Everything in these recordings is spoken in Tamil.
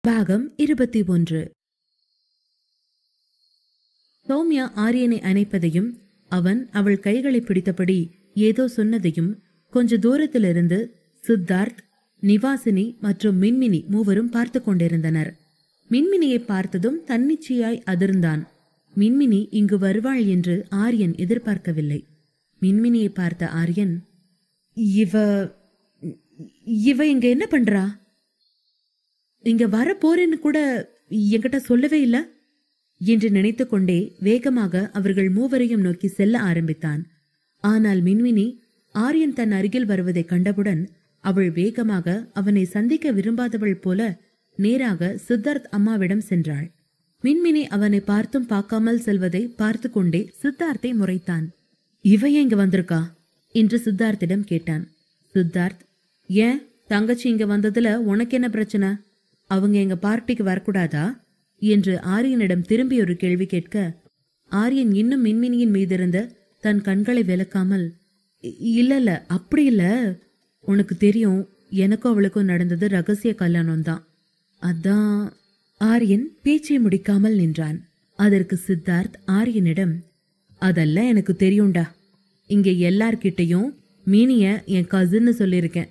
பாகம் 21. சௌமியா ஆரியனை அணைப்பதையும் அவன் அவள் கைகளை பிடித்தபடி ஏதோ சொன்னதையும் கொஞ்ச தூரத்திலிருந்து சித்தார்த், நிவாசினி மற்றும் மின்மினி மூவரும் பார்த்து கொண்டிருந்தனர். மின்மினியை பார்த்ததும் தன்னிச்சையாய் அதிர்ந்தான். மின்மினி இங்கு வருவாள் என்று ஆரியன் எதிர்பார்க்கவில்லை. மின்மினியை பார்த்த ஆரியன், இவ இவ இங்க என்ன பண்றா? இங்க வர போறேன்னு கூட என்கிட்ட சொல்லவே இல்ல என்று நினைத்து கொண்டே வேகமாக அவர்கள் மூவரையும் நோக்கி செல்ல ஆரம்பித்தான். ஆனால் மின்மினி ஆரியன் தன் அருகில் வருவதை கண்டவுடன் அவள் வேகமாக அவனை சந்திக்க விரும்பாதவள் போல நேராக சித்தார்த் அம்மாவிடம் சென்றாள். மின்மினி அவனை பார்த்தும் பார்க்காமல் செல்வதை பார்த்து கொண்டே சித்தார்த்தை முறைத்தான். இவையே இங்க வந்திருக்கா என்று சித்தார்த்திடம் கேட்டான். சித்தார்த், ஏன் தங்கச்சி இங்க வந்ததுல உனக்கு என்ன பிரச்சனை? அவங்க எங்க பார்ட்டிக்கு வரக்கூடாதா என்று ஆரியனிடம் திரும்பி ஒரு கேள்வி கேட்க, ஆரியன் இன்னும் மின்மினியின் மீதிருந்த தன் கண்களை விலக்காமல், இல்ல அப்படி இல்ல, உனக்கு தெரியும் எனக்கும் அவளுக்கும் நடந்தது ரகசிய கல்யாணம் தான், அதான். ஆரியன் பேச்சை முடிக்காமல் நின்றான். அதற்கு சித்தார்த் ஆரியனிடம், அதெல்லாம் எனக்கு தெரியும்டா, இங்க எல்லார்கிட்டையும் மீனிய என் கசின்னு சொல்லியிருக்கேன்.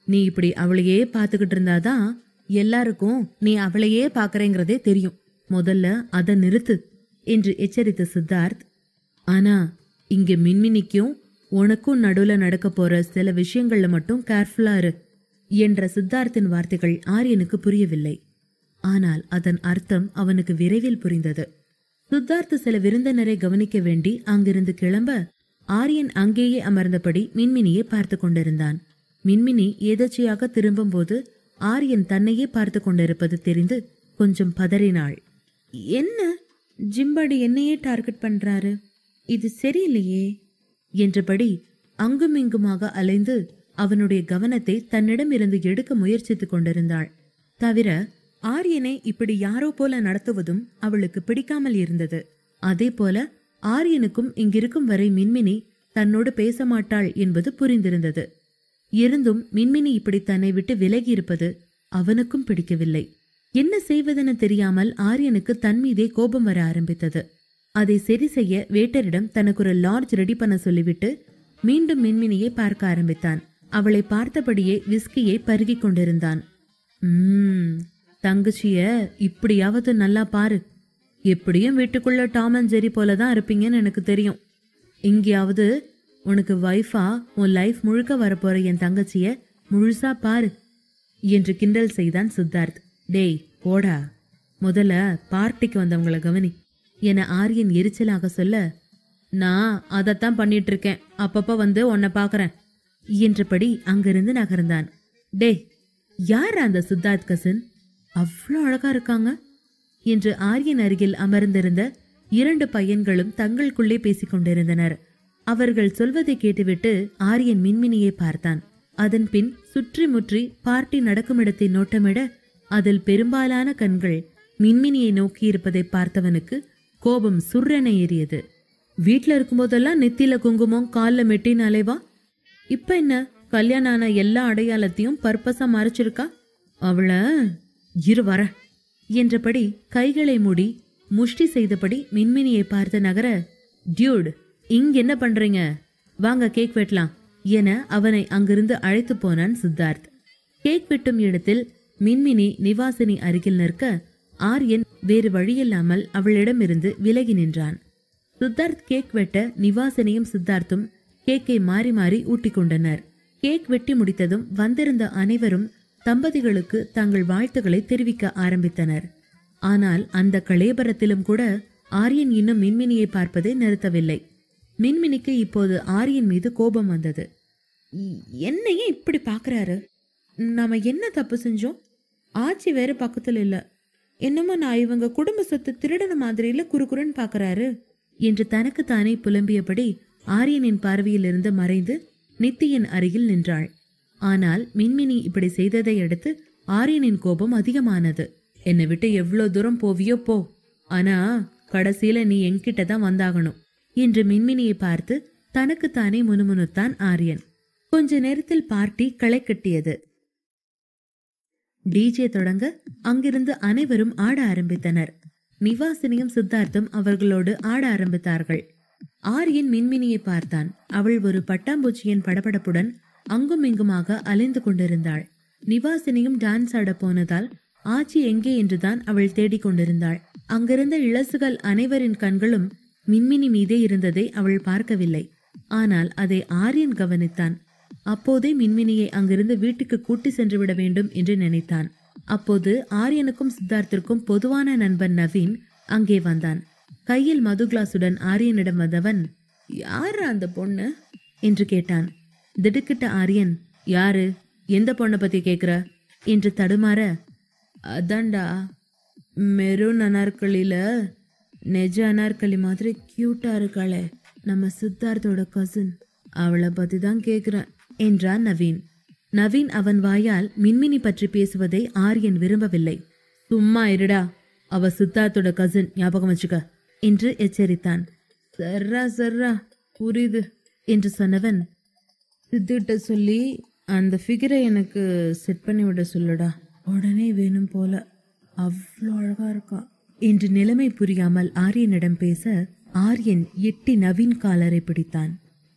நீ இப்படி அவளையே பாத்துக்கிட்டு இருந்தாதான் எல்லாருக்கும் நீ அவளையே பாக்குறேங்கிறதே தெரியும். முதல்ல அதை நிறுத்து என்று எச்சரித்த சித்தார்த், ஆனா இங்க மின்மினிக்கும் உனக்கும் நடுவுல நடக்க போற சில விஷயங்கள்ல மட்டும் கேர்ஃபுல்லா இரு என்ற சித்தார்த்தின் வார்த்தைகள் ஆரியனுக்கு புரியவில்லை. ஆனால் அதன் அர்த்தம் அவனுக்கு விரைவில் புரிந்தது. சித்தார்த் சில விருந்தினரை கவனிக்க வேண்டி அங்கிருந்து கிளம்ப ஆரியன் அங்கேயே அமர்ந்தபடி மின்மினியை பார்த்து கொண்டிருந்தான். மின்மினி எதேச்சையாக திரும்பும் போது ஆரியன் தன்னையே பார்த்து கொண்டிருப்பது தெரிந்து கொஞ்சம் பதறினாள். என்ன ஜிம்பாடி என்னையே டார்கெட் பண்றாரு, இது சரியில்லையே என்றபடி அங்கும் இங்குமாக அலைந்து அவனுடைய கவனத்தை தன்னிடம் இருந்து எடுக்க முயற்சித்துக் கொண்டிருந்தாள். தவிர ஆரியனை இப்படி யாரோ போல நடத்துவதும் அவளுக்கு பிடிக்காமல் இருந்தது. அதே போல ஆரியனுக்கும் இங்கிருக்கும் வரை மின்மினி தன்னோடு பேச மாட்டாள் என்பது புரிந்திருந்தது. இருந்தும் மின்மினி இப்படி தன்னை விட்டு விலகி இருப்பது அவனுக்கும் பிடிக்கவில்லை. என்ன செய்வதென தெரியாமல் ஆரியனுக்கு தன் மீதே கோபம் வர ஆரம்பித்தது. அதை சரி செய்ய வேட்டரிடம் தனக்கு ஒரு லாட்ஜ் ரெடி பண்ண சொல்லிவிட்டு மீண்டும் மின்மினியை பார்க்க ஆரம்பித்தான். அவளை பார்த்தபடியே விஸ்கியை பருகி கொண்டிருந்தான். தங்கச்சிய இப்படியாவது நல்லா பாரு, எப்படியும் வீட்டுக்குள்ள டாம் அண்ட் ஜெரி போலதான் இருப்பீங்கன்னு எனக்கு தெரியும். எங்கேயாவது உனக்கு வைஃபா உன் லைஃப் முழுக்க வரப்போற என் தங்கச்சிய முழுசா பாரு என்று கிண்டல் செய்தான் சித்தார்த். டேய் போடா, முதல்ல பார்ட்டிக்கு வந்தவங்களை கவனி என ஆரியன் எரிச்சலாக சொல்ல, நான் அதைத்தான் பண்ணிட்டு இருக்கேன், அப்பப்ப வந்து உன்னை பாக்குறேன் என்றபடி அங்கிருந்து நகர்ந்தான். டேய், யார் அந்த சித்தார்த் கசின்? அவ்வளோ அழகா இருக்காங்க என்று ஆரியன் அருகில் அமர்ந்திருந்த 2 பையன்களும் தங்களுக்குள்ளே பேசிக் கொண்டிருந்தனர். அவர்கள் சொல்வதை கேட்டுவிட்டு ஆரியன் மின்மினியை பார்த்தான். அதன் பின் சுற்றி முற்றி பார்ட்டி நடக்கும் இடத்தை நோட்டமிட அதில் பெரும்பாலான கண்கள் மின்மினியை நோக்கி இருப்பதை பார்த்தவனுக்கு கோபம் சுர்ரென ஏறியது. வீட்டுல இருக்கும்போதெல்லாம் நெத்தியில குங்குமம், கால்ல மெட்டின் அலைவா, இப்ப என்ன கல்யாணம் ஆன எல்லா அடையாளத்தையும் பர்பஸா மறைச்சிருக்கா? அவளை இரு வர என்றபடி கைகளை மூடி முஷ்டி செய்தபடி மின்மினியை பார்த்து நகர, டியூட் இங்க என்ன பண்றீங்க, வாங்க கேக் வெட்டலாம் என அவனை அங்கிருந்து அழைத்து போனான் சித்தார்த். கேக் வெட்டும் இடத்தில் மின்மினி நிவாசினி அருகில் நிற்க ஆரியன் வேறு வழியில்லாமல் அவளிடமிருந்து விலகி நின்றான். சித்தார்த் கேக் வெட்ட நிவாசினியும் சித்தார்த்தும் கேக்கை மாறி மாறி ஊட்டிக் கொண்டனர். கேக் வெட்டி முடித்ததும் வந்திருந்த அனைவரும் தம்பதிகளுக்கு தங்கள் வாழ்த்துக்களை தெரிவிக்க ஆரம்பித்தனர். ஆனால் அந்த கலேபரத்திலும் கூட ஆரியன் இன்னும் மின்மினியை பார்ப்பதை நிறுத்தவில்லை. மின்மினிக்கு இப்போது ஆரியன் மீது கோபம் வந்தது. என்னையே இப்படி பாக்குறாரு, நாம என்ன தப்பு செஞ்சோம்? ஆச்சி வேற பக்கத்துல இல்ல, என்னமோ நான் இவங்க குடும்ப சொத்து திருடன மாதிரியில குறுகுறுன்னு பாக்குறாரு என்று தனக்கு தானே புலம்பியபடி ஆரியனின் பார்வையில் இருந்து மறைந்து நித்தியின் அருகில் நின்றாள். ஆனால் மின்மினி இப்படி செய்ததை அடுத்து ஆரியனின் கோபம் அதிகமானது. என்னை விட்டு எவ்வளவு தூரம் போவியோ போ, ஆனா கடைசியில நீ என்கிட்ட தான் வந்தாகணும் என்று மின்மினியை பார்த்து தனக்குத்தானே முணுமுணுத்தான் ஆரியன். கொஞ்ச நேரத்தில் பார்ட்டி களை கட்டியது. டிஜே தொடங்க அங்கிருந்து அனைவரும் ஆட ஆரம்பித்தனர். நிவாசினியும் சித்தார்த்தும் அவர்களோடு ஆட ஆரம்பித்தார்கள். ஆரியன் மின்மினியை பார்த்தான். அவள் ஒரு பட்டாம்பூச்சியின் படபடப்புடன் அங்கும் இங்குமாக அலைந்து கொண்டிருந்தாள். நிவாசினியும் டான்ஸ் ஆட போனதால் ஆச்சி எங்கே என்றுதான் அவள் தேடிக்கொண்டிருந்தாள். அங்கிருந்த இளசுகள் அனைவரின் கண்களும் மின்மினி மீதே இருந்ததை அவள் பார்க்கவில்லை. ஆனால் அதை ஆரியன் கவனித்தான். அப்போதே மின்மினியை அங்கிருந்து வீட்டுக்கு கூட்டி சென்று விட வேண்டும் என்று நினைத்தான். அப்போது ஆரியனுக்கும் சித்தார்த்திற்கும் பொதுவான நண்பன் நவீன் அங்கே வந்தான். கையில் மது கிளாஸுடன் ஆரியனிடம் வந்தவன், யாரு அந்த பொண்ணு என்று கேட்டான். திடுக்கிட்ட ஆரியன், யாரு, எந்த பொண்ணை பத்தி கேக்குற என்று தடுமாற, அதான்டா மெரூன் அனார்கலியில நெஜ அனார்கலி மாதிரி கியூட்டா இருக்காளே, நம்ம சித்தார்த்தோட கசின், அவளை பத்தி தான் கேக்குறேன் என்றான் நவீன். நவீன் அவன் வாயால் மின்மினி பற்றி பேசுவதை ஆரியன் விரும்பவில்லை. சும்மா இருடா, அவ சித்தார்த்தோட கசின், ஞாபகம் வச்சுக்க என்று எச்சரித்தான். சர்ரா புரியுது என்று சொன்னவன், சித்துட்ட சொல்லி அந்த ஃபிகரை எனக்கு செட் பண்ணி விட சொல்லுடா, உடனே வேணும் போல, அவ்வளோ அழகா இருக்கா என்று நிலைமை புரியாமல் ஆரியனிடம் பேச ஆரியன் எட்டி நவீன் காலரை பிடித்தான்.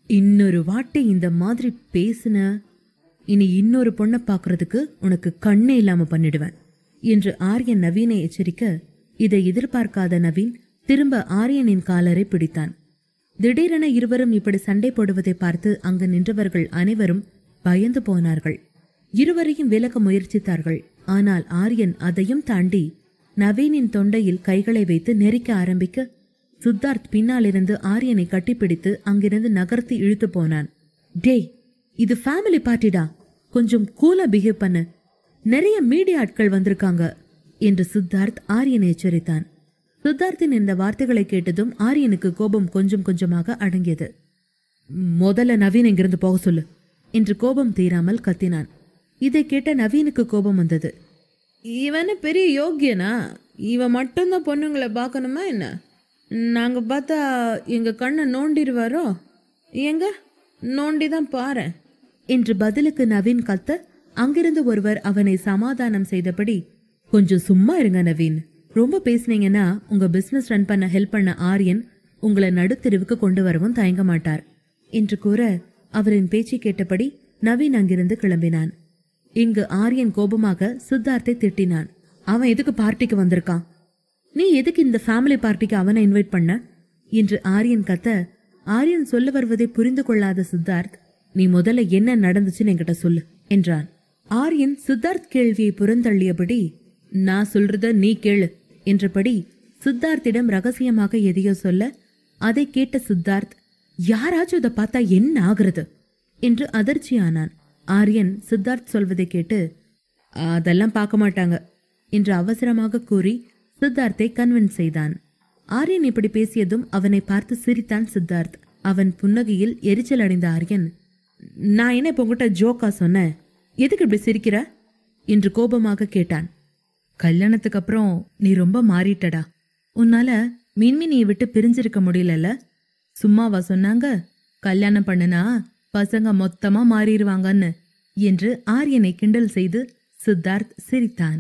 இன்னொரு வாட்டை இந்த மாதிரி பேசுன, இனி இன்னொரு பொண்ணை பாக்குறதுக்கு உனக்கு கண்ணே இல்லாம பண்ணிடுவேன் என்று ஆரியன் நவீனை எச்சரிக்க, இதை எதிர்பார்க்காத நவீன் திரும்ப ஆரியனின் காலரை பிடித்தான். திடீரென இருவரும் இப்படி சண்டை போடுவதை பார்த்து அங்கு நின்றவர்கள் அனைவரும் பயந்து போனார்கள். இருவரையும் விலக்க முயற்சித்தார்கள். ஆனால் ஆரியன் அதையும் தாண்டி நவீனின் தொண்டையில் கைகளை வைத்து நெரிக்க ஆரம்பிக்க, சித்தார்த் பின்னாலிருந்து ஆரியனை கட்டிப்பிடித்து அங்கிருந்து நகர்த்தி இழுத்து போனான். டேய், இது ஃபேமிலி பார்ட்டிடா, கொஞ்சம் கூலா பிஹேவ் பண்ணு, நிறைய மீடியா ஆட்கள் வந்திருக்காங்க என்று சித்தார்த் ஆரியனை எச்சரித்தான். சித்தார்த்தின் இந்த வார்த்தைகளை கேட்டதும் ஆரியனுக்கு கோபம் கொஞ்சம் கொஞ்சமாக அடங்கியது. முதல்ல நவீன் இங்கிருந்து போக சொல்லு என்று கோபம் தீராமல் கத்தினான். இதை கேட்ட நவீனுக்கு கோபம் வந்தது. இவன பெரிய யோக்கியனா, இவன் மட்டும்தான் பொண்ணுங்களை பார்க்கணுமா என்ன? நாங்க பார்த்தா எங்க கண்ணை நோண்டிடுவாரோ? எங்க நோண்டிதான் பாரு என்று பதிலுக்கு நவீன் கத்த, அங்கிருந்து ஒருவர் அவனை சமாதானம் செய்தபடி, கொஞ்சம் சும்மா இருங்க நவீன், ரொம்ப பேசினீங்கன்னா உங்க பிசினஸ் ரன் பண்ண ஹெல்ப் பண்ண ஆரியன் உங்களை நடுத்தெருவுக்கு கொண்டு வரவும் தயங்க மாட்டார் என்று கூற, அவரின் பேச்சை கேட்டபடி நவீன் அங்கிருந்து கிளம்பினான். இங்கு ஆரியன் கோபமாக சித்தார்த்தை திட்டினான். அவன் எதுக்கு பார்ட்டிக்கு வந்திருக்கான்? நீ எதுக்கு இந்த ஃபேமிலி பார்ட்டிக்கு அவனை இன்வைட் பண்ண என்று ஆரியன் கத்த, ஆரியன் சொல்ல வருவதை புரிந்து கொள்ளாத சித்தார்த், நீ முதல்ல என்ன நடந்துச்சுன்னு என்கிட்ட சொல்லு என்றான். ஆரியன் சித்தார்த் கேள்வியை புறந்தள்ளியபடி, நான் சொல்றத நீ கேளு என்றபடி சித்தார்த்திடம் ரகசியமாக எதையோ சொல்ல, அதை கேட்ட சித்தார்த், யாராச்சும் இதை பார்த்தா என்ன ஆகுறது என்று அதிர்ச்சியானான். ஆரியன் சித்தார்த் சொல்வதை கேட்டு, அதெல்லாம் பார்க்க மாட்டாங்க என்று அவசரமாக கூறி சித்தார்த்தை கன்வின்ஸ் செய்தான். ஆரியன் இப்படி பேசியதும் அவனை பார்த்து சிரித்தான் சித்தார்த். அவன் புன்னகையில் எரிச்சல் அடைந்த ஆரியன், நான் என்ன இப்ப உங்ககிட்ட ஜோக்கா சொன்னேன், எதுக்கு இப்படி சிரிக்கிற என்று கோபமாக கேட்டான். கல்யாணத்துக்கு அப்புறம் நீ ரொம்ப மாறிட்டடா, உன்னால மின்மினியை விட்டு பிரிஞ்சிருக்க முடியலல்ல? சும்மாவா சொன்னாங்க கல்யாணம் பண்ணுனா பசங்க மொத்தமா மாறிடுவாங்கன்னு என்று ஆரியனை கிண்டல் செய்து சித்தார்த் சிரித்தான்.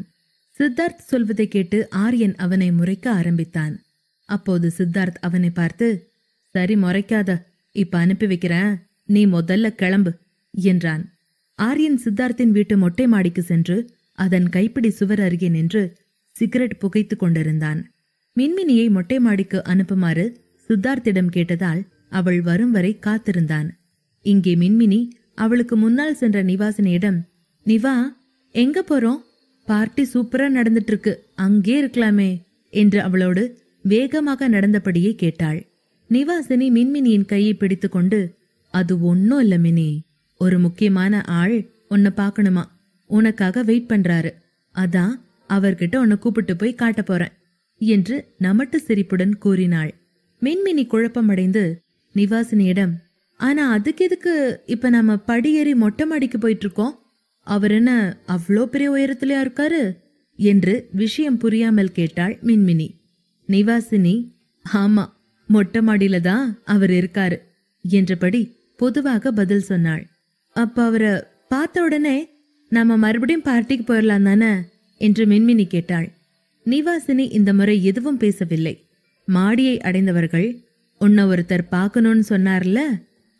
சித்தார்த் சொல்வதை கேட்டு ஆரியன் அவனை முறைக்க ஆரம்பித்தான். அப்போது சித்தார்த் அவனை பார்த்து, சரி முறைக்காத, இப்ப அனுப்பி வைக்கிறேன், நீ முதல்ல கிளம்பு என்றான். ஆரியன் சித்தார்த்தின் வீட்டு மொட்டை மாடிக்கு சென்று அதன் கைப்பிடி சுவர் அருகே நின்று சிகரெட் புகைத்து கொண்டிருந்தான். மின்மினியை மொட்டை மாடிக்கு அனுப்புமாறு சித்தார்த்திடம் கேட்டதால் அவள் வரும் வரை காத்திருந்தான். இங்கே மின்மினி அவளுக்கு முன்னால் சென்ற நிவாசினியிடம், நிவா எங்க போறோம்? பார்ட்டி சூப்பரா நடந்துட்டு இருக்கு, அங்கே இருக்கலாமே என்று அவளோடு வேகமாக நடந்தபடியே கேட்டாள். நிவாசினி மின்மினியின் கையை பிடித்து கொண்டு, அது ஒன்னும் இல்ல மினி, ஒரு முக்கியமான ஆள் உன்னை பாக்கணுமா, உனக்காக வெயிட் பண்றாரு, அதான் அவர்கிட்ட உன்னை கூப்பிட்டு போய் காட்ட போறேன் என்று நமட்டு சிரிப்புடன் கூறினாள். மின்மினி குழப்பமடைந்து நிவாசினியிடம், ஆனா அதுக்கு எதுக்கு இப்ப நம்ம படியேறி மொட்டை மாடிக்கு போயிட்டு இருக்கோம்? அவர் என்ன அவ்வளோ பெரிய உயரத்திலயா இருக்காரு என்று விஷயம் புரியாமல் கேட்டாள் மின்மினி. நிவாசினி, ஆமா, மொட்டை மாடியில தான் அவர் இருக்காரு என்றபடி பொதுவாக பதில் சொன்னாள். அப்ப அவரை பார்த்த உடனே நாம மறுபடியும் பார்ட்டிக்கு போயிடலாம் தானே என்று மின்மினி கேட்டாள். நிவாசினி இந்த முறை எதுவும் பேசவில்லை. மாடியை அடைந்தவர்கள், உன்னை ஒருத்தர் பார்க்கணும்னு சொன்னார்ல,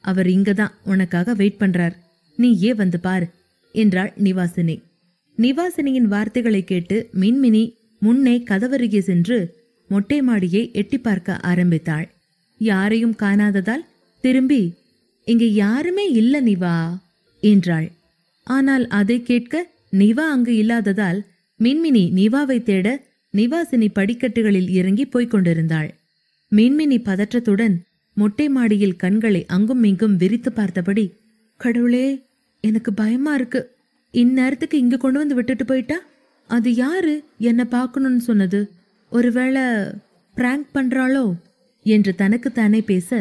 அவர் இங்கதான் உனக்காக வெயிட் பண்றார், நீ ஏன் வந்து பாரு என்றாள் நிவாசினி. நிவாசினியின் வார்த்தைகளை கேட்டு மின்மினி முன்னே கதவருகே சென்று மொட்டை மாடியை எட்டி பார்க்க ஆரம்பித்தாள். யாரையும் காணாததால் திரும்பி, இங்க யாருமே இல்ல நிவா என்றாள். ஆனால் அதை கேட்க நிவா அங்கு இல்லாததால் மின்மினி நிவாவை தேட நிவாசினி படிக்கட்டுகளில் இறங்கி போய்க் கொண்டிருந்தாள். மின்மினி பதற்றத்துடன் மொட்டை மாடியில் கண்களை அங்கும் இங்கும் விரித்து பார்த்தபடி, கடவுளே, எனக்கு பயமா இருக்கு. இந்நேரத்துக்கு இங்க கொண்டு வந்து விட்டுட்டு போயிட்டா? அது யாரு என்ன பார்க்கணும்னு சொன்னது? ஒருவேளை பிராங்க் பண்றாளோ என்று தனக்குத்தானே பேச,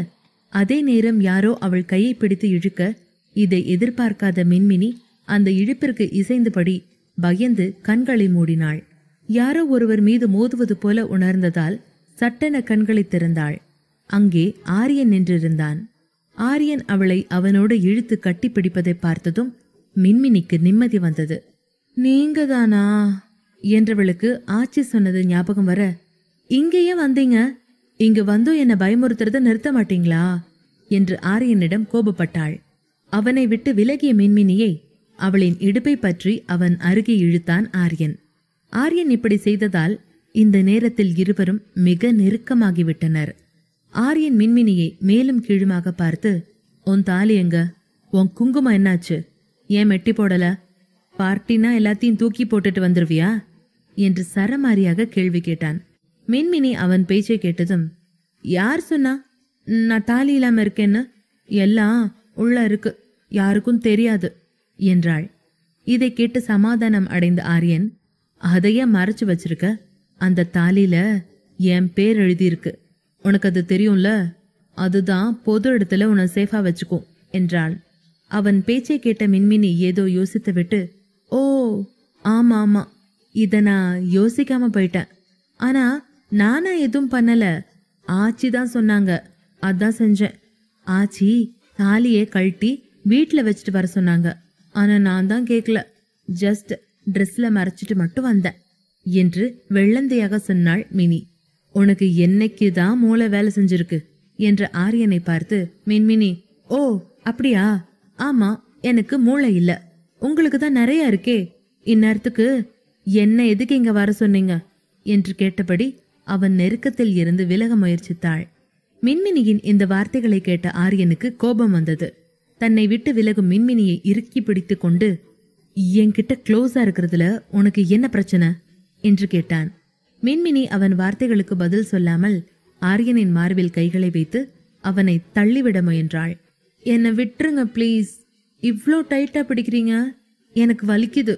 அதே நேரம் யாரோ அவள் கையை பிடித்து இழுக்க, இதை எதிர்பார்க்காத மின்மினி அந்த இழுப்பிற்கு இசைந்தபடி பயந்து கண்களை மூடினாள். யாரோ ஒருவர் மீது மோதுவது போல உணர்ந்ததால் சட்டென கண்களை திறந்தாள். அங்கே ஆரியன் நின்றிருந்தான். ஆரியன் அவளை அவனோடு இழுத்து கட்டி பிடிப்பதை பார்த்ததும் மின்மினிக்கு நிம்மதி வந்தது. நீங்க தானா என்றவளுக்கு ஆச்சி சொன்னது ஞாபகம் வர, இங்கேயே வந்தீங்க, இங்கு வந்தும் என்ன பயமுறுத்துறத நிறுத்த மாட்டீங்களா என்று ஆரியனிடம் கோபப்பட்டாள். அவனை விட்டு விலகிய மின்மினியை அவளின் இடுப்பை பற்றி அவன் அருகே இழுத்தான் ஆரியன். ஆரியன் இப்படி செய்ததால் இந்த நேரத்தில் இருவரும் மிக நெருக்கமாகிவிட்டனர். ஆரியன் மின்மினியை மேலும் கீழுமாக பார்த்து, உன் தாலி எங்க? உன் குங்குமம் என்னாச்சு? ஏன் மெட்டி போடல? பார்ட்டினா எல்லாத்தையும் தூக்கி போட்டுட்டு வந்துருவியா என்று சரமாரியாக கேள்வி கேட்டான். மின்மினி அவன் பேச்சை கேட்டதும், யார் சொன்னா நான் தாலி இல்லாம இருக்கேன்னு? எல்லாம் உள்ள இருக்கு, யாருக்கும் தெரியாது என்றாள். இதை கேட்டு சமாதானம் அடைந்த ஆரியன், அதையே மறைச்சு வச்சிருக்க? அந்த தாலியில என் பேர் எழுதியிருக்கு, உனக்கு அது தெரியும்ல, அதுதான் பொது இடத்துல உன்னை சேஃபா வச்சுக்கும் என்றாள். அவன் பேச்சை கேட்ட மின்மினி ஏதோ யோசித்து விட்டு, ஓ ஆமா ஆமா, இத நான் யோசிக்காம போயிட்டேன். ஆனா நானா எதுவும் பண்ணல, ஆச்சி தான் சொன்னாங்க, அதான் செஞ்சேன். ஆச்சி தாலியை கழட்டி வீட்டுல வச்சுட்டு வர சொன்னாங்க, ஆனா நான் தான் கேட்கல, ஜஸ்ட் ட்ரெஸ்ல மறைச்சிட்டு மட்டும் வந்தேன் என்று வெள்ளந்தையாக சொன்னாள் மினி. உனக்கு என்னைக்குதான் மூளை வேலை செஞ்சிருக்கு என்ற ஆரியனை பார்த்து மின்மினி, ஓ அப்படியா, ஆமா எனக்கு மூளை இல்ல, உங்களுக்கு தான் நிறைய இருக்கே, இந்நேரத்துக்கு என்ன எதுக்கு இங்க வர சொன்னீங்க என்று கேட்டபடி அவன் நெருக்கத்தில் இருந்து விலக முயற்சித்தாள். மின்மினியின் இந்த வார்த்தைகளை கேட்ட ஆரியனுக்கு கோபம் வந்தது. தன்னை விட்டு விலகும் மின்மினியை இறுக்கி பிடித்து கொண்டு, என்கிட்ட க்ளோஸா இருக்கிறதுல உனக்கு என்ன பிரச்சனை என்று கேட்டான். மின்மினி அவன் வார்த்தைகளுக்கு பதில் சொல்லாமல் ஆரியனின் மார்பில் கைகளை வைத்து அவனை தள்ளிவிட முயன்றாள். என்னை விட்டுருங்க ப்ளீஸ், இவ்ளோ டைட்டா பிடிக்கிறீங்க, எனக்கு வலிக்குது,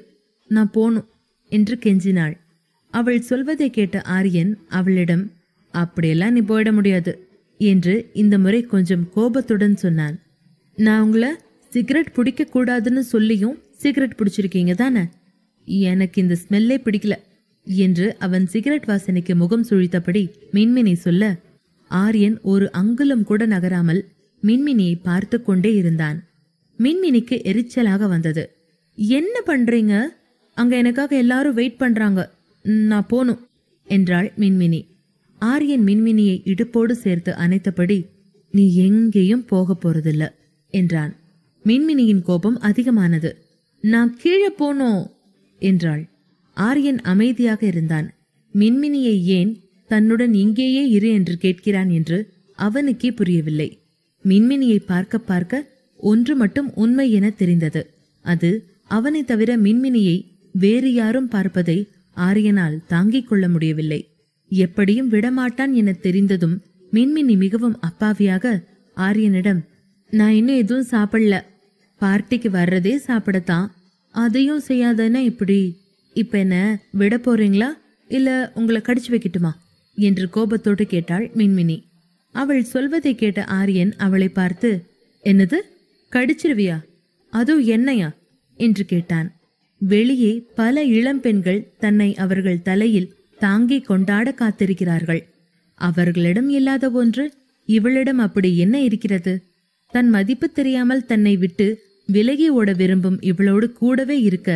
நான் போனும் என்று கெஞ்சினாள். அவள் சொல்வதை கேட்ட ஆரியன் அவளிடம், அப்படியெல்லாம் நீ போயிட முடியாது என்று இந்த முறை கொஞ்சம் கோபத்துடன் சொன்னான். நான் உங்களை சிகரெட் பிடிக்க கூடாதுன்னு சொல்லியும் சிகரெட் பிடிச்சிருக்கீங்க தானே, எனக்கு இந்த ஸ்மெல்லே பிடிக்கல என்று அவன் சிகரெட் வாசனைக்கு முகம் சுழித்தபடி மின்மினி சொல்ல, ஆரியன் ஒரு அங்குலம் கூட நகராமல் மின்மினியை பார்த்து கொண்டே இருந்தான். மின்மினிக்கு எரிச்சலாக வந்தது. என்ன பண்றீங்க? அங்க எனக்காக எல்லாரும் வெயிட் பண்றாங்க, நான் போனும் என்றாள் மின்மினி. ஆரியன் மின்மினியை இடுப்போடு சேர்த்து அணைத்தபடி, நீ எங்கேயும் போக போறதில்ல என்றான். மின்மினியின் கோபம் அதிகமானது. நான் கீழே போனோம் என்றாள். ஆரியன் அமைதியாக இருந்தான். மின்மினியை ஏன் தன்னுடன் இங்கேயே இரு என்று கேட்கிறான் என்று அவனுக்கே புரியவில்லை. மின்மினியை பார்க்க பார்க்க ஒன்று மட்டும் உண்மை என தெரிந்தது. அது அவனை தவிர மின்மினியை வேறு யாரும் பார்ப்பதை ஆரியனால் தாங்கிக் கொள்ள முடியவில்லை. எப்படியும் விடமாட்டான் என தெரிந்ததும் மின்மினி மிகவும் அப்பாவியாக ஆரியனிடம், நான் இன்னும் எதுவும் சாப்பிடல, பார்ட்டிக்கு வர்றதே சாப்பிடத்தான், அதையும் செய்யாதன இப்படி, இப்ப என்ன விட போறீங்களா இல்ல உங்களை கடிச்சு வைக்கட்டுமா என்று கோபத்தோடு கேட்டாள் மின்மினி. அவள் சொல்வதை கேட்ட ஆரியன் அவளை பார்த்து, என்னது கடிச்சிருவியா, அதுவும் என்னையா என்று கேட்டான். வெளியே பல இளம்பெண்கள் தன்னை அவர்கள் தலையில் தாங்கி கொண்டாட காத்திருக்கிறார்கள். அவர்களிடம் இல்லாத ஒன்று இவளிடம் அப்படி என்ன இருக்கிறது? தன் மதிப்பு தெரியாமல் தன்னை விட்டு விலகி ஓட விரும்பும் இவளோடு கூடவே இருக்க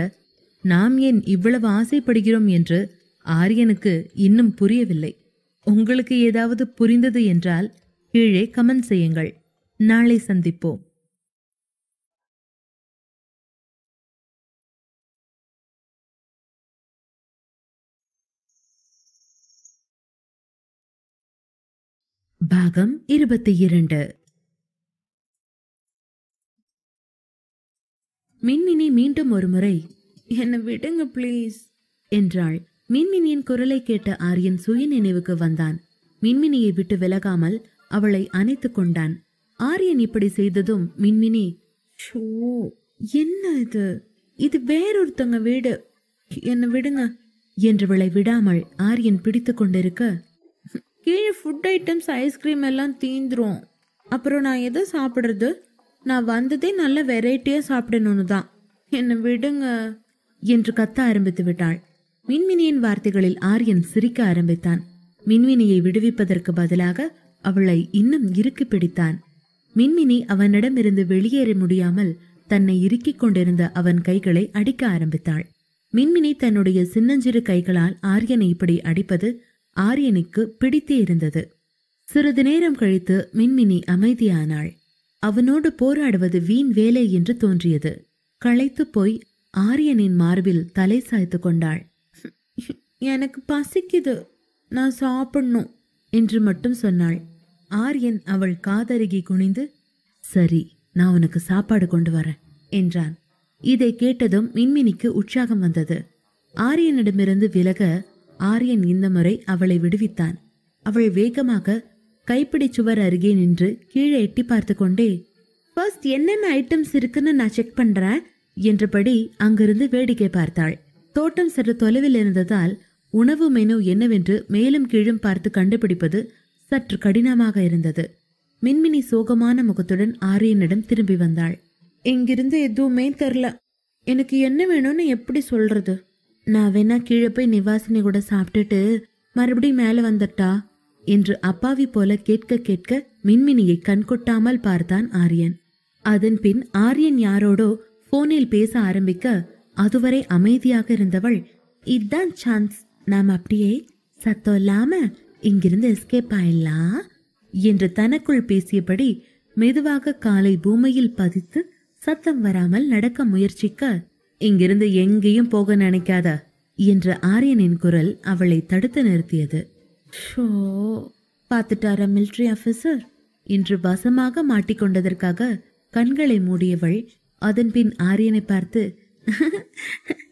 நாம் ஏன் இவ்வளவு ஆசைப்படுகிறோம் என்று ஆரியனுக்கு இன்னும் புரியவில்லை. உங்களுக்கு ஏதாவது புரிந்தது என்றால் கீழே கமெண்ட் செய்யுங்கள். நாளை சந்திப்போம். பாகம் 22. மின்மினி மீண்டும் ஒரு முறை என்னை விடுங்க ப்ளீஸ் என்றாள். மின்மினியின் குரலை கேட்ட ஆரியன் சுய நினைவுக்கு வந்தான். மின்மினியை விட்டு விலகாமல் அவளை அணைத்துக் கொண்டான். ஆரியன் இப்படி செய்ததும் மின்மினி, ஷோ என்ன இது, இது வேறொருத்தங்க வீடு, என்னை விடுங்க என்றவளை விடாமல் ஆரியன் பிடித்து கொண்டிருக்க, கீழே ஃபுட் ஐட்டம்ஸ் ஐஸ்கிரீம் எல்லாம் தீந்துரும், அப்புறம் நான் எதை சாப்பிட்றது, நான் வந்ததே நல்ல வெரைட்டியாக சாப்பிடணும்னு தான், என்னை விடுங்க என்று கத்த ஆரம்பித்து விட்டாள். மின்மினியின் வார்த்தைகளில் ஆரியன் சிரிக்க ஆரம்பித்தான். மின்மினியை விடுவிப்பதற்கு பதிலாக அவளை இன்னும் இறுக்கி பிடித்தான். மின்மினி அவனிடமிருந்து வெளியேற முடியாமல் தன்னை இறுக்கிக் கொண்டிருந்த அவன் கைகளை அடிக்க ஆரம்பித்தாள். மின்மினி தன்னுடைய சின்னஞ்சிறு கைகளால் ஆரியனை இப்படி அடிப்பது ஆரியனுக்கு பிடித்தே இருந்தது. சிறிது நேரம் கழித்து மின்மினி அமைதியானாள். அவனோடு போராடுவது வீண் வேலை என்று தோன்றியது. களைத்து போய் ஆரியனின் மார்பில் தலை சாய்த்து கொண்டாள். எனக்கு பசிக்குது, நான் சாப்பிடணும் என்று மட்டும் சொன்னாள். ஆரியன் அவள் காதருகி குனிந்து, சரி நான் உனக்கு சாப்பாடு கொண்டு வரேன் என்றான். இதை கேட்டதும் மின்மினிக்கு உற்சாகம் வந்தது. ஆரியனிடமிருந்து விலக ஆரியன் இந்த முறை அவளை விடுவித்தான். அவள் வேகமாக கைப்பிடி சுவர் அருகே நின்று கீழே எட்டி பார்த்து கொண்டே, ஃபர்ஸ்ட் என்னென்ன ஐட்டம்ஸ் இருக்குன்னு நான் செக் பண்றேன் என்றபடி அங்கிருந்து வேடிக்கை பார்த்தாள். தோட்டம் சற்று தொலைவில் இருந்ததால் உணவு மெனு என்னவென்று மேலும் கீழும் பார்த்து கண்டுபிடிப்பது சற்று கடினமாக இருந்தது. மின்மினி சோகமான முகத்துடன் ஆரியனிடம் திரும்பி வந்தாள். இங்கிருந்து எதுவுமே தெரில, எனக்கு என்ன வேணும்னு எப்படி சொல்றது, நான் வேணா கீழே போய் நிவாசினி கூட சாப்பிட்டுட்டு மறுபடியும் மேல வந்துட்டா என்று அப்பாவி போல கேட்க கேட்க மின்மினியை கண்கொட்டாமல் பார்த்தான் ஆரியன். அதன் பின் ஆரியன் யாரோடோ போனில் பேச ஆரம்பிக்க அதுவரை அமைதியாக இருந்தவள், இதுதான் சான்ஸ், நாம் அப்படியே சத்தம் இல்லாம இங்கிருந்து எஸ்கேப் ஆயிடலாம் என்று தனக்குள் பேசியபடி மெதுவாக காலை பூமியில் பதித்து சத்தம் வராமல் நடக்க முயற்சிக்க, இங்கிருந்து எங்கேயும் போக நினைக்காத என்ற ஆரியனின் குரல் அவளை தடுத்து நிறுத்தியது. ஷோ, பார்த்துட்டாரா மிலிட்டரி ஆபீசர் என்று வசமாக மாட்டிக்கொண்டதற்காக கண்களை மூடியவள் அதன் பின் ஆரியனை பார்த்து,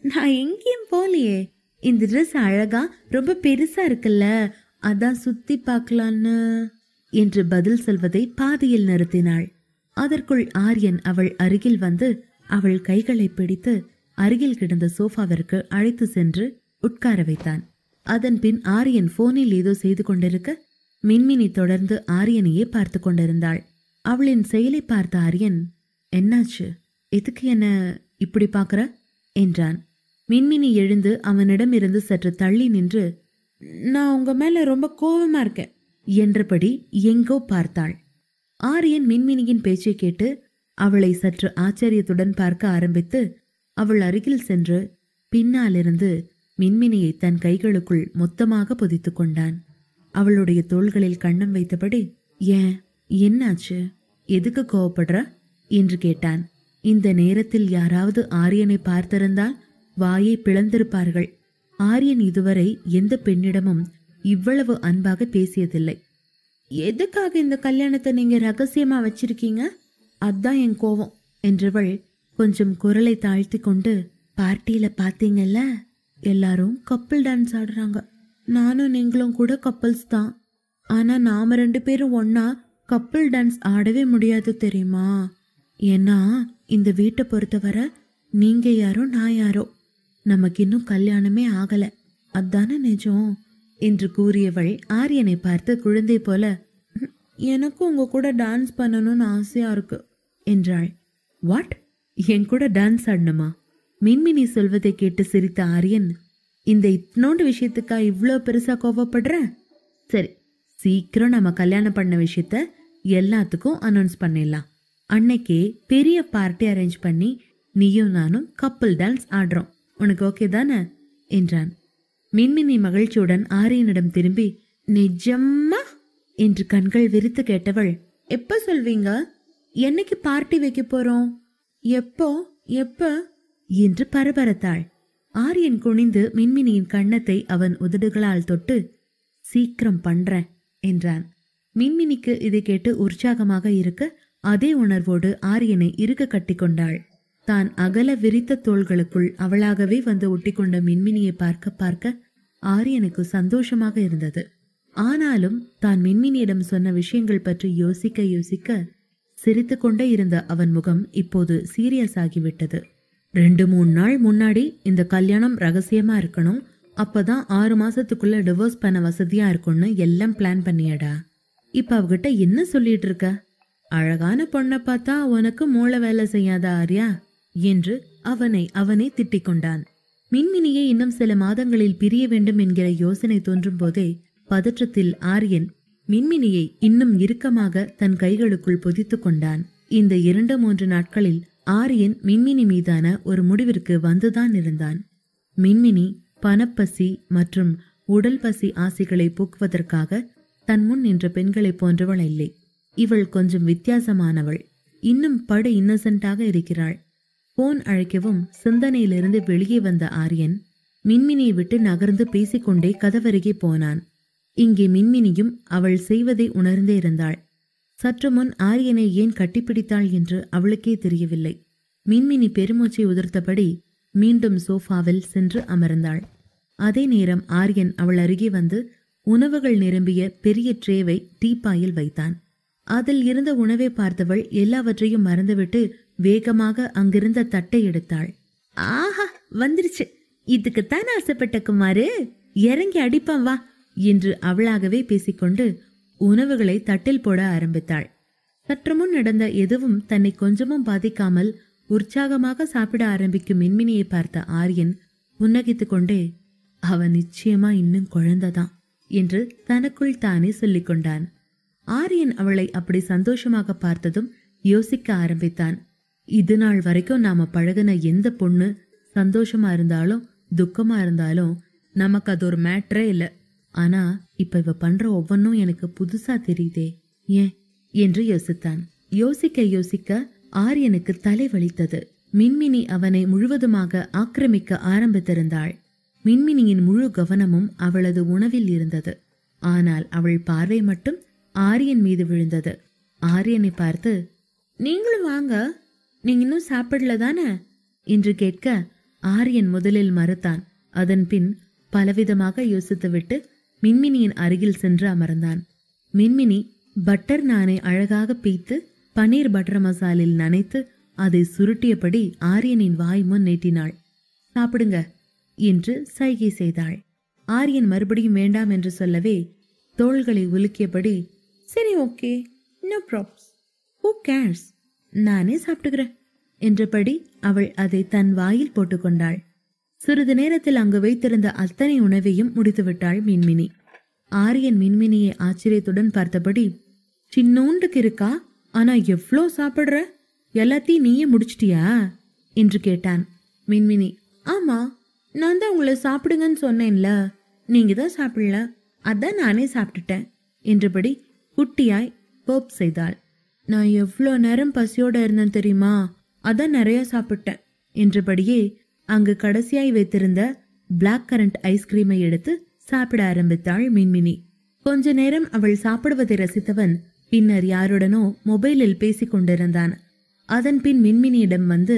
நான் எங்கேயும் போலையே, இந்த ட்ரெஸ் அழகா ரொம்ப பெருசா இருக்குல்ல, அதான் சுத்தி பார்க்கலான்னு என்று பதில் சொல்வதை பாதியில் நிறுத்தினாள். அதற்குள் ஆரியன் அவள் அருகில் வந்து அவள் கைகளை பிடித்து அருகில் கிடந்த சோஃபாவிற்கு அழைத்து சென்று உட்கார வைத்தான். அதன் பின் ஆரியன் போனில் ஏதோ செய்து கொண்டிருக்க மின்மினி தொடர்ந்து ஆரியனையே பார்த்து கொண்டிருந்தாள். அவளின் செயலை பார்த்த ஆரியன், என்னாச்சு, எதுக்கு என்ன இப்படி பார்க்கற என்றான். மின்மினி எழுந்து அவனிடம் இருந்து சற்று தள்ளி நின்று, நான் உங்க மேல ரொம்ப கோபமா இருக்கேன் என்றபடி எங்கோ பார்த்தாள். ஆரியன் மின்மினியின் பேச்சை கேட்டு அவளை சற்று ஆச்சரியத்துடன் பார்க்க ஆரம்பித்து அவள் அருகில் சென்று பின்னாலிருந்து மின்மினியை தன் கைகளுக்குள் மொத்தமாக பொதித்து கொண்டான். அவளுடைய தோள்களில் கண்ணம் வைத்தபடி, ஏன் என்னாச்சு, எதுக்கு கோவப்படுற என்று கேட்டான். இந்த நேரத்தில் யாராவது ஆரியனை பார்த்திருந்தால் வாயை பிளந்திருப்பார்கள். ஆரியன் இதுவரை எந்த பெண்ணிடமும் இவ்வளவு அன்பாக பேசியதில்லை. எதுக்காக இந்த கல்யாணத்தை நீங்க ரகசியமா வச்சிருக்கீங்க, அதான் என் கோவம் என்றவள் கொஞ்சம் குரலை தாழ்த்தி கொண்டு, பார்ட்டியில பாத்தீங்கல்ல, எல்லாரும் கப்பல் டான்ஸ் ஆடுறாங்க, நானும் நீங்களும் கூட கப்பல்ஸ் தான், ஆனா நாம 2 பேரும் ஒன்னா கப்பல் டான்ஸ் ஆடவே முடியாது தெரியுமா, ஏன்னா இந்த வீட்டை பொறுத்தவரை நீங்க யாரோ நான் யாரோ, நமக்கு இன்னும் கல்யாணமே ஆகல, அதானே நிஜம் என்று கூறியவள் ஆரியனை பார்த்து குழந்தை போல, எனக்கும் உங்க கூட டான்ஸ் பண்ணணும்னு ஆசையா இருக்கு என்றாள். வாட், என் கூட டான்ஸ் ஆடணுமா? மின்மினி சொல்வதை கேட்டு சிரித்த ஆரியன், இந்த இத்தனோண்டு விஷயத்துக்கா இவ்வளோ பெருசா கோவப்படுற? சரி, சீக்கிரம் நம்ம கல்யாணம் பண்ண விஷயத்த எல்லாத்துக்கும் அனௌன்ஸ் பண்ணிடலாம், அன்னைக்கே பெரிய பார்ட்டி அரேஞ்ச் பண்ணி நீயும் நானும் கப்பல் டான்ஸ் ஆடுறோம். உனக்கு ஓகே தானே என்றான். மின்மினி மகிழ்ச்சியுடன் ஆரியனிடம் திரும்பி, நிஜம்மா என்று கண்கள் விரித்து கேட்டவள், எப்ப சொல்வீங்க? என்னைக்கு பார்ட்டி வைக்க போறோம்? எப்போ எப்ப என்று பரபரத்தாள். ஆரியன் குனிந்து மின்மினியின் கன்னத்தை அவன் உதடுகளால் தொட்டு, சீக்கிரம் பண்றேன் என்றான். மின்மினிக்கு இதை கேட்டு உற்சாகமாக இருக்க அதே உணர்வோடு ஆரியனை இறுக கட்டி கொண்டாள். தான் அகல விரித்த தோள்களுக்குள் அவளாகவே வந்து ஒட்டிக்கொண்ட மின்மினியை பார்க்க பார்க்க ஆரியனுக்கு சந்தோஷமாக இருந்தது. ஆனாலும் தான் மின்மினியிடம் சொன்ன விஷயங்கள் பற்றி யோசிக்க யோசிக்க சிரித்து கொண்டே இருந்த அவன் முகம் இப்போது சீரியஸ் ஆகிவிட்டது. 2-3 நாள் முன்னாடி இந்த கல்யாணம் ரகசியமா இருக்கணும், அப்பதான் 6 மாசத்துக்குள்ள டிவோர்ஸ் பண்ண வசதியா இருக்கும்னு எல்லாம் பிளான் பண்ணியாடா. இப்ப அவகிட்ட என்ன சொல்லிட்டு இருக்க? அழகான பொண்ணை பார்த்தா உனக்கு மூளை வேலை செய்யாத ஆர்யா என்று அவனை திட்டிக் கொண்டான். மின்மினியை இன்னும் சில மாதங்களில் பிரிய வேண்டும் என்கிற யோசனை தோன்றும் போதே பதற்றத்தில் ஆரியன் மின்மினியை இன்னும் இறுக்கமாக தன் கைகளுக்குள் பொதித்து கொண்டான். இந்த 2-3 நாட்களில் ஆரியன் மின்மினி மீதான ஒரு முடிவிற்கு வந்துதான் இருந்தான். மின்மினி பணப்பசி மற்றும் உடல் பசி ஆசைகளை போக்குவதற்காக தன் முன் நின்ற பெண்களை போன்றவள் இல்லை. இவள் கொஞ்சம் வித்தியாசமானவள். இன்னும் படு இன்னசென்ட்டாக இருக்கிறாள். போன் அழைக்கவும் சிந்தனையிலிருந்து வெளியே வந்த ஆரியன் மின்மினியை விட்டு நகர்ந்து பேசிக்கொண்டே கதவருகே போனான். இங்கே மின்மினியும் அவள் செய்வதை உணர்ந்தே இருந்தாள். சற்று முன் ஆரியனை ஏன் கட்டிப்பிடித்தாள் என்று அவளுக்கே தெரியவில்லை. மின்மினி பெருமூச்சை உதிர்த்தபடி மீண்டும் சோஃபாவில் சென்று அமர்ந்தாள். அதே நேரம் ஆரியன் அவள் அருகே வந்து உணவுகள் நிரம்பிய பெரிய ட்ரேவை டீப்பாயில் வைத்தான். அதில் இருந்த உணவை பார்த்தவள் எல்லாவற்றையும் மறந்துவிட்டு வேகமாக அங்கிருந்த தட்டை எடுத்தாள். ஆஹா, வந்துருச்சு, இதுக்குத்தான் ஆசைப்பட்ட குமாரு, இறங்கி அடிப்பான் வா என்று அவளாகவே பேசிக்கொண்டு உணவுகளை தட்டில் போட ஆரம்பித்தாள். சற்று முன் நடந்த எதுவும் தன்னை கொஞ்சமும் பாதிக்காமல் உற்சாகமாக சாப்பிட ஆரம்பிக்கும் மின்மினியை பார்த்த ஆரியன் புன்னகைத்துக் கொண்டே, அவன் நிச்சயமா இன்னும் குழந்தைதான் என்று தனக்குள் தானே சொல்லிக் கொண்டான். ஆரியன் அவளை அப்படி சந்தோஷமாக பார்த்ததும் யோசிக்க ஆரம்பித்தான். இது நாள் வரைக்கும் நாம பழகின எந்த பொண்ணு சந்தோஷமா இருந்தாலும் துக்கமா இருந்தாலும் நமக்கு அது ஒரு மேட்டரே இல்ல. ஆனா இப்ப இவ பண்ற ஒவ்வொன்னும் எனக்கு புதுசா தெரியுதே, ஏன் என்று யோசித்தான். யோசிக்க யோசிக்க ஆரியனுக்கு தலை வலித்தது. மின்மினி அவனை முழுவதுமாக ஆக்கிரமிக்க ஆரம்பித்திருந்தாள். மின்மினியின் முழு கவனமும் அவளது உணவில் இருந்தது. ஆனால் அவள் பார்வை மட்டும் ஆரியன் மீது விழுந்தது. ஆரியனை பார்த்து, நீங்களும் வாங்க, நீங்க இன்னும் சாப்பிடல தானே என்று கேட்க ஆரியன் முதலில் மறுத்தான். அதன் பின் பலவிதமாக யோசித்துவிட்டு மின்மினியின் அருகில் சென்று அமர்ந்தான். மின்மினி பட்டர் நானை அழகாக பீத்து பன்னீர் பட்டர் மசாலில் நனைத்து அதை சுருட்டியபடி ஆரியனின் வாய் முன் நீட்டினாள். சாப்பிடுங்க என்று சைகை செய்தாள். ஆரியன் மறுபடியும் வேண்டாம் என்று சொல்லவே தோள்களை உலுக்கியபடி, சரி okay, no props, who cares, நானே சாப்பிட்டுக்கிறேன் என்றபடி அவள் அதை தன் வாயில் போட்டுக்கொண்டாள். சிறிது நேரத்தில் அங்கு வைத்திருந்த அத்தனை உணவையும் முடித்துவிட்டாள் மின்மினி. ஆரியன் மின்மினியை ஆச்சரியத்துடன் பார்த்தபடி, சின்னோண்டுக்கு இருக்கா, ஆனா எவ்வளோ சாப்பிடுற, எல்லாத்தையும் நீயே முடிச்சிட்டியா என்று கேட்டான். மின்மினி, ஆமா, நான் தான் உங்களை சாப்பிடுங்கன்னு சொன்னேன்ல, நீங்க தான் சாப்பிடல, அதான் நானே சாப்பிட்டுட்டேன் என்றபடி குட்டியாய் போப் செய்தாள். நான் எவ்வளோ நேரம் பசியோட இருந்தேன் தெரியுமா, அதான் நிறைய சாப்பிட்டேன் என்றபடியே அங்கு கடைசியாய் வைத்திருந்த பிளாக் கரண்ட் ஐஸ்கிரீமை எடுத்து சாப்பிட ஆரம்பித்தாள் மின்மினி. கொஞ்ச நேரம் அவள் சாப்பிடுவதை ரசித்தவன் பின்னர் யாருடனோ மொபைலில் பேசிக் கொண்டிருந்தான். அதன் பின் மின்மினியிடம் வந்து,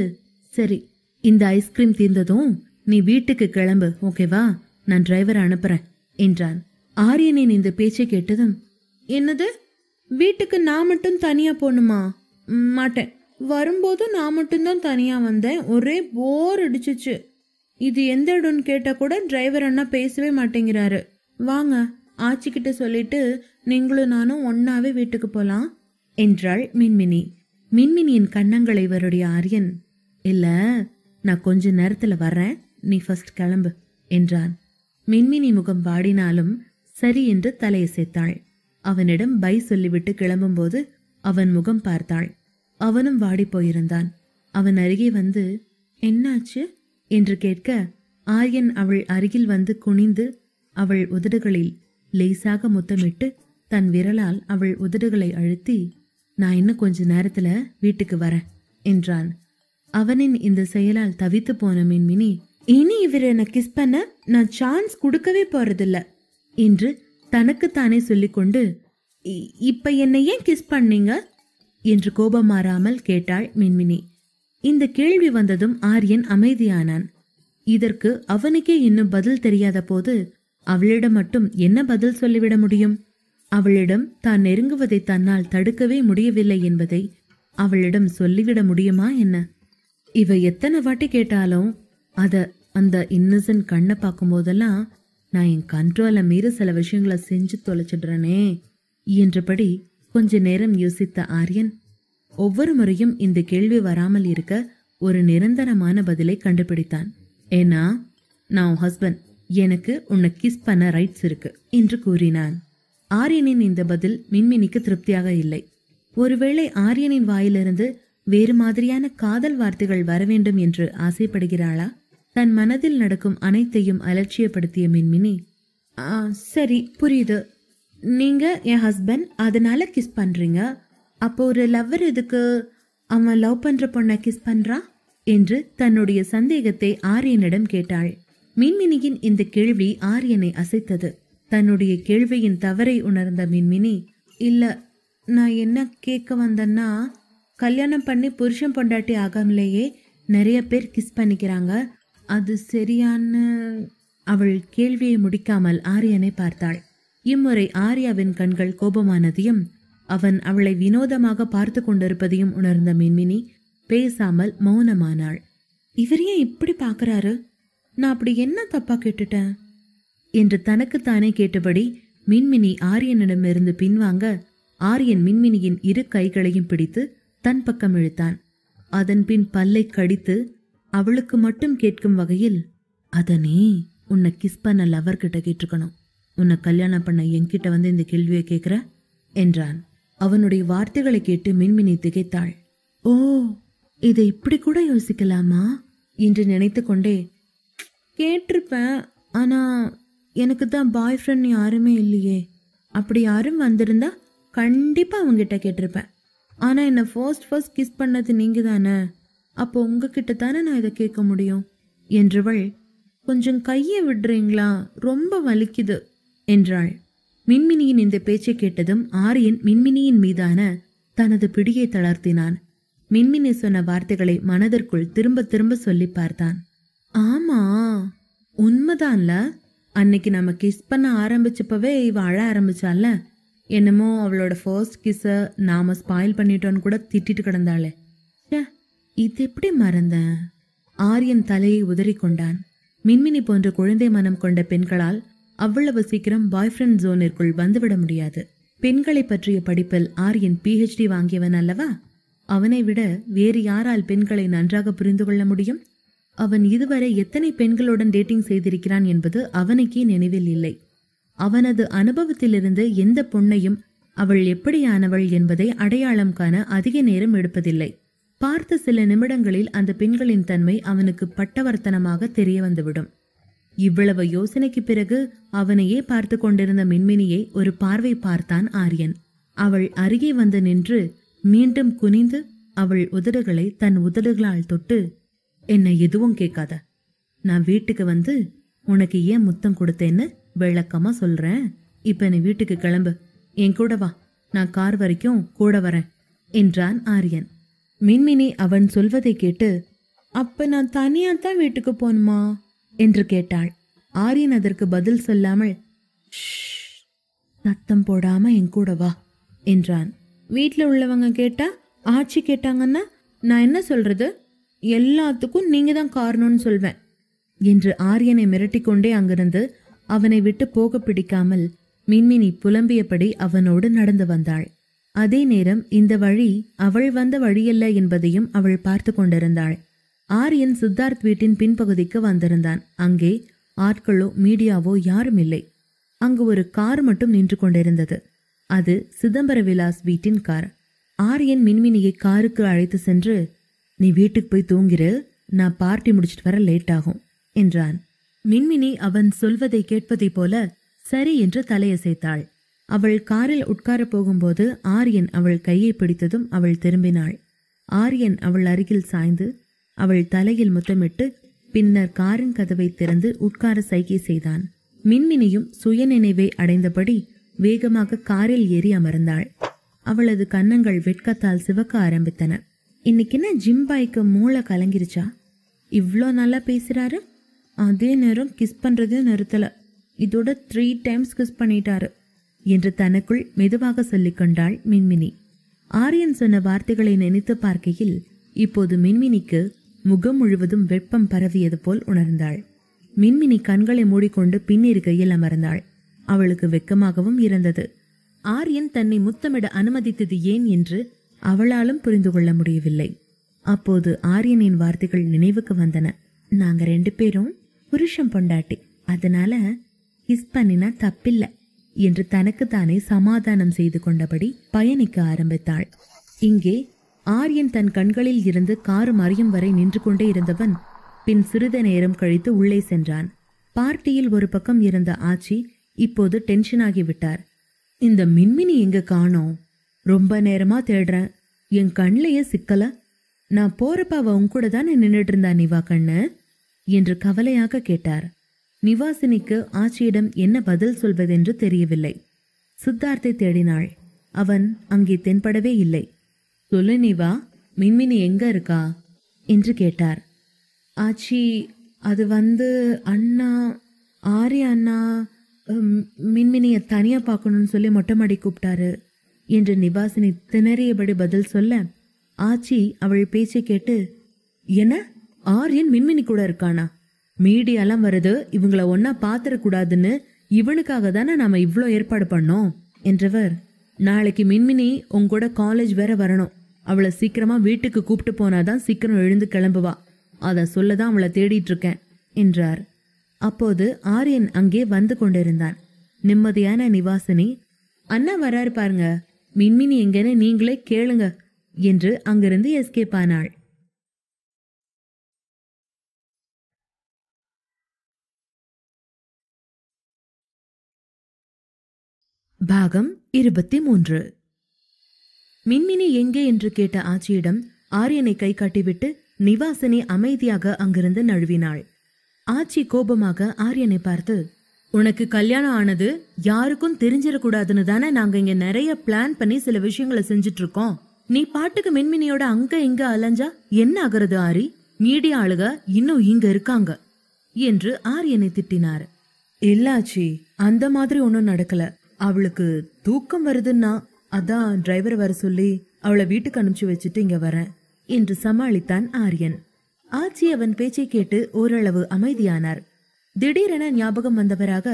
சரி, இந்த ஐஸ்கிரீம் தீர்ந்ததும் நீ வீட்டுக்கு கிளம்பு, ஓகேவா, நான் டிரைவர் அனுப்புறேன் என்றான். ஆரியனின் இந்த பேச்சை கேட்டதும், என்னது, வீட்டுக்கு நான் மட்டும் தனியா போகணுமா? மாட்டேன், வரும்போது நான் மட்டும்தான் தனியா வந்தேன், ஒரே போர் அடிச்சிச்சு. இது எந்த இடம்னு கேட்டா கூட டிரைவர் அண்ணா பேசவே மாட்டேங்கிறாரு. வாங்க, ஆச்சிக்கிட்ட சொல்லிட்டு நீங்களும் நானும் ஒன்னாவே வீட்டுக்கு போலாம் என்றாள் மின்மினி. மின்மினியின் கன்னங்களை வருடைய ஆரியன், இல்ல, நான் கொஞ்ச நேரத்துல வர்றேன், நீ ஃபர்ஸ்ட் கிளம்பு என்றான். மின்மினி முகம் வாடினாலும் சரி என்று தலையசைத்தாள். அவனிடம் பை சொல்லிவிட்டு கிளம்பும்போது அவன் முகம் பார்த்தாள். அவனும் வாடி போயிருந்தான். அவன் அருகே வந்து என்னாச்சு என்று கேட்க, ஆரியன் அவள் அருகில் வந்து குனிந்து அவள் உதடுகளில் லேசாக முத்தமிட்டு தன் விரலால் அவள் உதடுகளை அழுத்தி, நான் இன்னும் கொஞ்ச நேரத்துல வீட்டுக்கு வரேன் என்றான். அவனின் இந்த செயலால் தவித்து போன மின்மினி, இனி இவர் என்ன கிஸ் பண்ண நான் சான்ஸ் கொடுக்கவே போறதில்ல என்று தனக்குத்தானே சொல்லிக்கொண்டு, இப்ப என்னை ஏன் கிஸ் பண்ணீங்க என்று கோபம் மாறாமல் கேட்டாள் மின்மினி. இந்த கேள்வி வந்ததும் ஆரியன் அமைதியானான். இதற்கு அவனுக்கே இன்னும் பதில் தெரியாத போது அவளிடம் மட்டும் என்ன பதில் சொல்லிவிட முடியும்? அவளிடம் தான் நெருங்குவதை தன்னால் தடுக்கவே முடியவில்லை என்பதை அவளிடம் சொல்லிவிட முடியுமா என்ன? இவ எத்தனை வாட்டி கேட்டாலும் அந்த இன்னசென்ட் கண்ணை பார்க்கும் போதெல்லாம் நான் என் கண்ட்ரோலை மீறி சில விஷயங்களை செஞ்சு தொலைச்சிடுறனே என்றபடி கொஞ்ச நேரம் யோசித்த ஆரியன் ஒவ்வொரு முறையும் இந்த கேள்வி வராமல் இருக்க ஒரு நிரந்தரமான பதிலை கண்டுபிடித்தான். ஏன்னா நான் ஹஸ்பண்ட், எனக்கு உன்னை கிஸ் பண்ண ரைட்ஸ் இருக்கு என்று கூறினான். ஆரியனின் இந்த பதில் மின்மினிக்கு திருப்தியாக இல்லை. ஒருவேளை ஆரியனின் வாயிலிருந்து வேறு மாதிரியான காதல் வார்த்தைகள் வர வேண்டும் என்று ஆசைப்படுகிறாளா? தன் மனதில் நடக்கும் அனைத்தையும் அலட்சியப்படுத்திய மின்மினி, சரி புரியுது, நீங்க என் ஹஸ்பண்ட், அதனால கிஸ் பண்றீங்க. அப்போ ஒரு லவ்வர் எதுக்கு அவன் லவ் பண்ற பொண்ணை கிஸ் பண்றான் என்று தன்னுடைய சந்தேகத்தை ஆரியனிடம் கேட்டாள். மின்மினியின் இந்த கேள்வி ஆரியனை அசைத்தது. தன்னுடைய கேள்வியின் தவறை உணர்ந்த மின்மினி, இல்ல நான் என்ன கேட்க வந்தேன்னா, கல்யாணம் பண்ணி புருஷன் பொண்டாட்டி ஆகாமலேயே நிறைய பேர் கிஸ் பண்ணிக்கிறாங்க, அது சரியான... அவள் கேள்வியை முடிக்காமல் ஆரியனை பார்த்தாள். இம்முறை ஆர்யாவின் கண்கள் கோபமானதையும் அவன் அவளை வினோதமாக பார்த்து கொண்டிருப்பதையும் உணர்ந்த மின்மினி பேசாமல் மௌனமானாள். இவர் ஏன் இப்படி பாக்குறாரு? நான் அப்படி என்ன தப்பா கேட்டுட்டேன் என்று தனக்குத்தானே கேட்டபடி மின்மினி ஆரியனிடமிருந்து பின்வாங்க, ஆரியன் மின்மினியின் இரு கைகளையும் பிடித்து தன் பக்கம் இழுத்தான். அதன் பின் பல்லை கடித்து அவளுக்கு மட்டும் கேட்கும் வகையில், அதனே உன்னை கிஸ் பண்ண லவர் கிட்ட கேட்டிருக்கணும், உன்னை கல்யாணம் பண்ண என்கிட்ட வந்து இந்த கேள்வியை கேட்கிற என்றான். அவனுடைய வார்த்தைகளை கேட்டு மின்மினி திகைத்தாள். ஓ, இதை இப்படி கூட யோசிக்கலாமா என்று நினைத்து கொண்டே, கேட்டிருப்பேன், ஆனா எனக்கு தான் பாய் ஃப்ரெண்ட் யாருமே இல்லையே, அப்படி யாரும் வந்திருந்தா கண்டிப்பா அவங்கிட்ட கேட்டிருப்பேன். ஆனா என்ன ஃபர்ஸ்ட் கிஸ் பண்ணது நீங்க தானே, அப்போ உங்ககிட்ட தானே நான் இதை கேட்க முடியும் என்றவள், கொஞ்சம் கையை விடுறீங்களா, ரொம்ப வலிக்குது என்றாள். மின்மினியின் இந்த பேச்சை கேட்டதும் ஆரியன் மின்மினியின் மீதான தனது பிடியை தளர்த்தினான். மின்மினி சொன்ன வார்த்தைகளை மனதிற்குள் திரும்ப திரும்ப சொல்லி பார்த்தான். ஆமா, உண்மைதான்ல, அன்னைக்கு நம்ம கிஸ் பண்ண ஆரம்பிச்சப்பவே இவ அழ ஆரம்பிச்சால, என்னமோ அவளோட ஃபர்ஸ்ட் கிஸ்ஸ நாம ஸ்பாயில் பண்ணிட்டோன்னு கூட திட்டிட்டு கிடந்தாளே, இது எப்படி மறந்தேன்? ஆரியன் தலையை உதறிக்கொண்டான். மின்மினி போன்ற குழந்தை மனம் கொண்ட பெண்களால் அவ்வளவு சீக்கிரம் பாய் ஃப்ரெண்ட் ஜோனிற்குள் வந்துவிட முடியாது. பெண்களை பற்றிய படிப்பில் ஆரியன் PhD வாங்கியவன் அல்லவா? அவனை விட வேறு யாரால் பெண்களை நன்றாக புரிந்து கொள்ள முடியும்? அவன் இதுவரை எத்தனை பெண்களுடன் டேட்டிங் செய்திருக்கிறான் என்பது அவனுக்கே நினைவில் இல்லை. அவனது அனுபவத்திலிருந்து எந்த பொண்ணையும் அவள் எப்படியானவள் என்பதை அடையாளம் காண அதிக நேரம் எடுப்பதில்லை. பார்த்த சில நிமிடங்களில் அந்த பெண்களின் தன்மை அவனுக்கு பட்டவர்த்தனமாக தெரிய வந்துவிடும். இவ்வளவு யோசனைக்கு பிறகு அவனையே பார்த்து கொண்டிருந்த மின்மினியை ஒரு பார்வை பார்த்தான் ஆரியன். அவள் அருகே வந்து நின்று மீண்டும் குனிந்து அவள் உதடுகளை தன் உதடுகளால் தொட்டு, என்னை எதுவும் கேட்காத, நான் வீட்டுக்கு வந்து உனக்கு ஏன் முத்தம் கொடுத்தேன்னு விளக்கமா சொல்றேன். இப்ப நீ வீட்டுக்கு கிளம்பு, என் கூட வா, நான் கார் வரைக்கும் கூட வரேன் என்றான் ஆரியன். மின்மினி அவன் சொல்வதை கேட்டு, அப்ப நான் தனியாத்தான் வீட்டுக்கு போனுமா என்று கேட்டாள். ஆரியன் அதற்கு பதில் சொல்லாமல், சத்தம் போடாம என் கூட வா என்றான். வீட்டுல உள்ளவங்க கேட்டா, ஆச்சி கேட்டாங்கன்னா நான் என்ன சொல்றது? எல்லாத்துக்கும் நீங்க தான் காரணம்னு சொல்வேன் என்று ஆரியனை மிரட்டிக்கொண்டே அங்கிருந்து அவனை விட்டு போக பிடிக்காமல் மின்மினி புலம்பியபடி அவனோடு நடந்து வந்தாள். அதே நேரம் இந்த வழி அவள் வந்த வழியல்ல என்பதையும் அவள் பார்த்து கொண்டிருந்தாள். ஆரியன் சித்தார்த் வீட்டின் பின்பகுதிக்கு வந்திருந்தான். அங்கே ஆட்களோ மீடியாவோ யாரும் இல்லை. அங்கு ஒரு கார் மட்டும் நின்று கொண்டிருந்தது. அது சிதம்பர விலாஸ் வீட்டின் கார். ஆரியன் மின்மினியை காருக்கு அழைத்து சென்று, நீ வீட்டுக்கு போய் தூங்கிரு, நான் பார்ட்டி முடிச்சிட்டு வர லேட் ஆகும் என்றான். மின்மினி அவன் சொல்வதை கேட்பதைப் போல சரி என்று தலையசைத்தாள். அவள் காரில் உட்கார போகும்போது ஆரியன் அவள் கையை பிடித்ததும் அவள் திரும்பினாள். ஆரியன் அவள் அருகில் சாய்ந்து அவள் தலையில் முத்தமிட்டு பின்னர் காரின் கதவை திறந்து உட்கார சைகை செய்தான். மின்மினியும் சுயநினைவை அடைந்தபடி வேகமாக காரில் ஏறி அமர்ந்தாள். அவளது கன்னங்கள் வெட்கத்தால் சிவக்க ஆரம்பித்தன. இன்னைக்கு என்ன ஜிம் பாய்க்கு மூளை கலங்கிருச்சா? இவ்ளோ நல்லா பேசுறாரு, அதே நேரம் கிஸ் பண்றதையும் நிறுத்தல, இதோட 3 டைம்ஸ் கிஸ் பண்ணிட்டாரு என்று தனக்குள் மெதுவாக சொல்லிக் கொண்டாள் மின்மினி. ஆரியன் சொன்ன வார்த்தைகளை நினைத்து பார்க்கையில் இப்போது மின்மினிக்கு முகம் முழுவதும் வெப்பம் பரவியது போல் உணர்ந்தாள். மின்மினி கண்களை மூடிக்கொண்டு பின்னிருக்கையில் அமர்ந்தாள். அவளுக்கு வெக்கமாகவும் இருந்தது. ஆரியன் தன்னை முத்தமிட அனுமதித்தது ஏன் என்று அவளாலும் புரிந்து கொள்ள முடியவில்லை. அப்போது ஆரியனின் வார்த்தைகள் நினைவுக்கு வந்தன. நாங்க 2 பேரும் புருஷன் பொண்டாட்டி, அதனால கிஸ் பண்ணினா தப்பில்லை என்று தனக்குத்தானே சமாதானம் செய்து கொண்டபடி பயணிக்க ஆரம்பித்தாள். இங்கே ஆரியன் தன் கண்களில் இருந்து காரு மறையும் வரை நின்று கொண்டே இருந்தவன் பின் சிறிது நேரம் கழித்து உள்ளே சென்றான். பார்ட்டியில் ஒரு பக்கம் இருந்த ஆச்சி இப்போது டென்ஷனாகி விட்டார். இந்த மின்மினி எங்க காணோம்? ரொம்ப நேரமா தேடுறேன், என் கண்ணிலேயே சிக்கல. நான் போறப்ப அவ உன்கூட தானே நின்றுட்டு இருந்தா நிவா கண்ணு என்று கவலையாக கேட்டார். நிவாசினிக்கு ஆச்சியிடம் என்ன பதில் சொல்வதென்று தெரியவில்லை. சித்தார்த்தை தேடினாள். அவன் அங்கே தென்படவே இல்லை. சொல்லு நிவா, மின்மினி எங்க இருக்கா என்று கேட்டார். ஆச்சி, அது அண்ணா, ஆரிய அண்ணா மின்மினியை தனியா பார்க்கணும்னு சொல்லி மொட்டை மாடி கூப்பிட்டாரு என்று நிவாசினி திணறியபடி பதில் சொல்ல, ஆச்சி அவள் பேச்சை கேட்டு, என்ன ஆரியன் மின்மினி கூட இருக்கானா? மீடியாலாம் வருது, இவங்களை ஒன்னா பாத்திரக்கூடாதுன்னு இவனுக்காக தானே நாம இவ்வளோ ஏற்பாடு பண்ணோம் என்றவர், நாளைக்கு மின்மினி உங்கூட காலேஜ் வேற வரணும், அவளை சீக்கிரமா வீட்டுக்கு கூப்பிட்டு போனாதான் சீக்கிரம் எழுந்து கிளம்புவா, அத சொல்லதான் அவளை தேடிட்டு இருக்கேன் என்றார். அப்போது ஆரியன் அங்கே வந்து கொண்டிருந்தான். நிம்மதியான நிவாசினி, அண்ணா வராரு பாருங்க, மின்மினி எங்கன்னு நீங்களே கேளுங்க என்று அங்கிருந்து எஸ்கேப் ஆனாள். பாகம் 23. மின்மினி எங்கே என்று கேட்ட ஆச்சியிடம் ஆரியனை கை காட்டிவிட்டு நிவாசினி அமைதியாக அங்கிருந்து நழுவினாள். ஆச்சி கோபமாக ஆரியனை பார்த்து, உனக்கு கல்யாணம் ஆனது யாருக்கும் தெரிஞ்சிடக்கூடாதுன்னு தானே நாங்க இங்க நிறைய பிளான் பண்ணி சில விஷயங்களை செஞ்சுட்டு இருக்கோம். நீ பாட்டுக்கு மின்மினியோட அங்க இங்க அலைஞ்சா என்ன ஆகுறது ஆரி? மீடியா ஆளுக இன்னும் இங்க இருக்காங்க என்று ஆரியனை திட்டினார். இல்லாச்சி, அந்த மாதிரி ஒன்னும் நடக்கல. அவளுக்கு தூக்கம் வருதுன்னா அதான் டிரைவர் வர சொல்லி அவளை வீட்டுக்கு அனுப்பிச்சு வச்சுட்டு இங்க வரேன் என்று சமாளித்தான் ஆரியன். ஆச்சி அவன் பேச்சை கேட்டு ஓரளவு அமைதியானார். திடீரென ஞாபகம் வந்தவராக,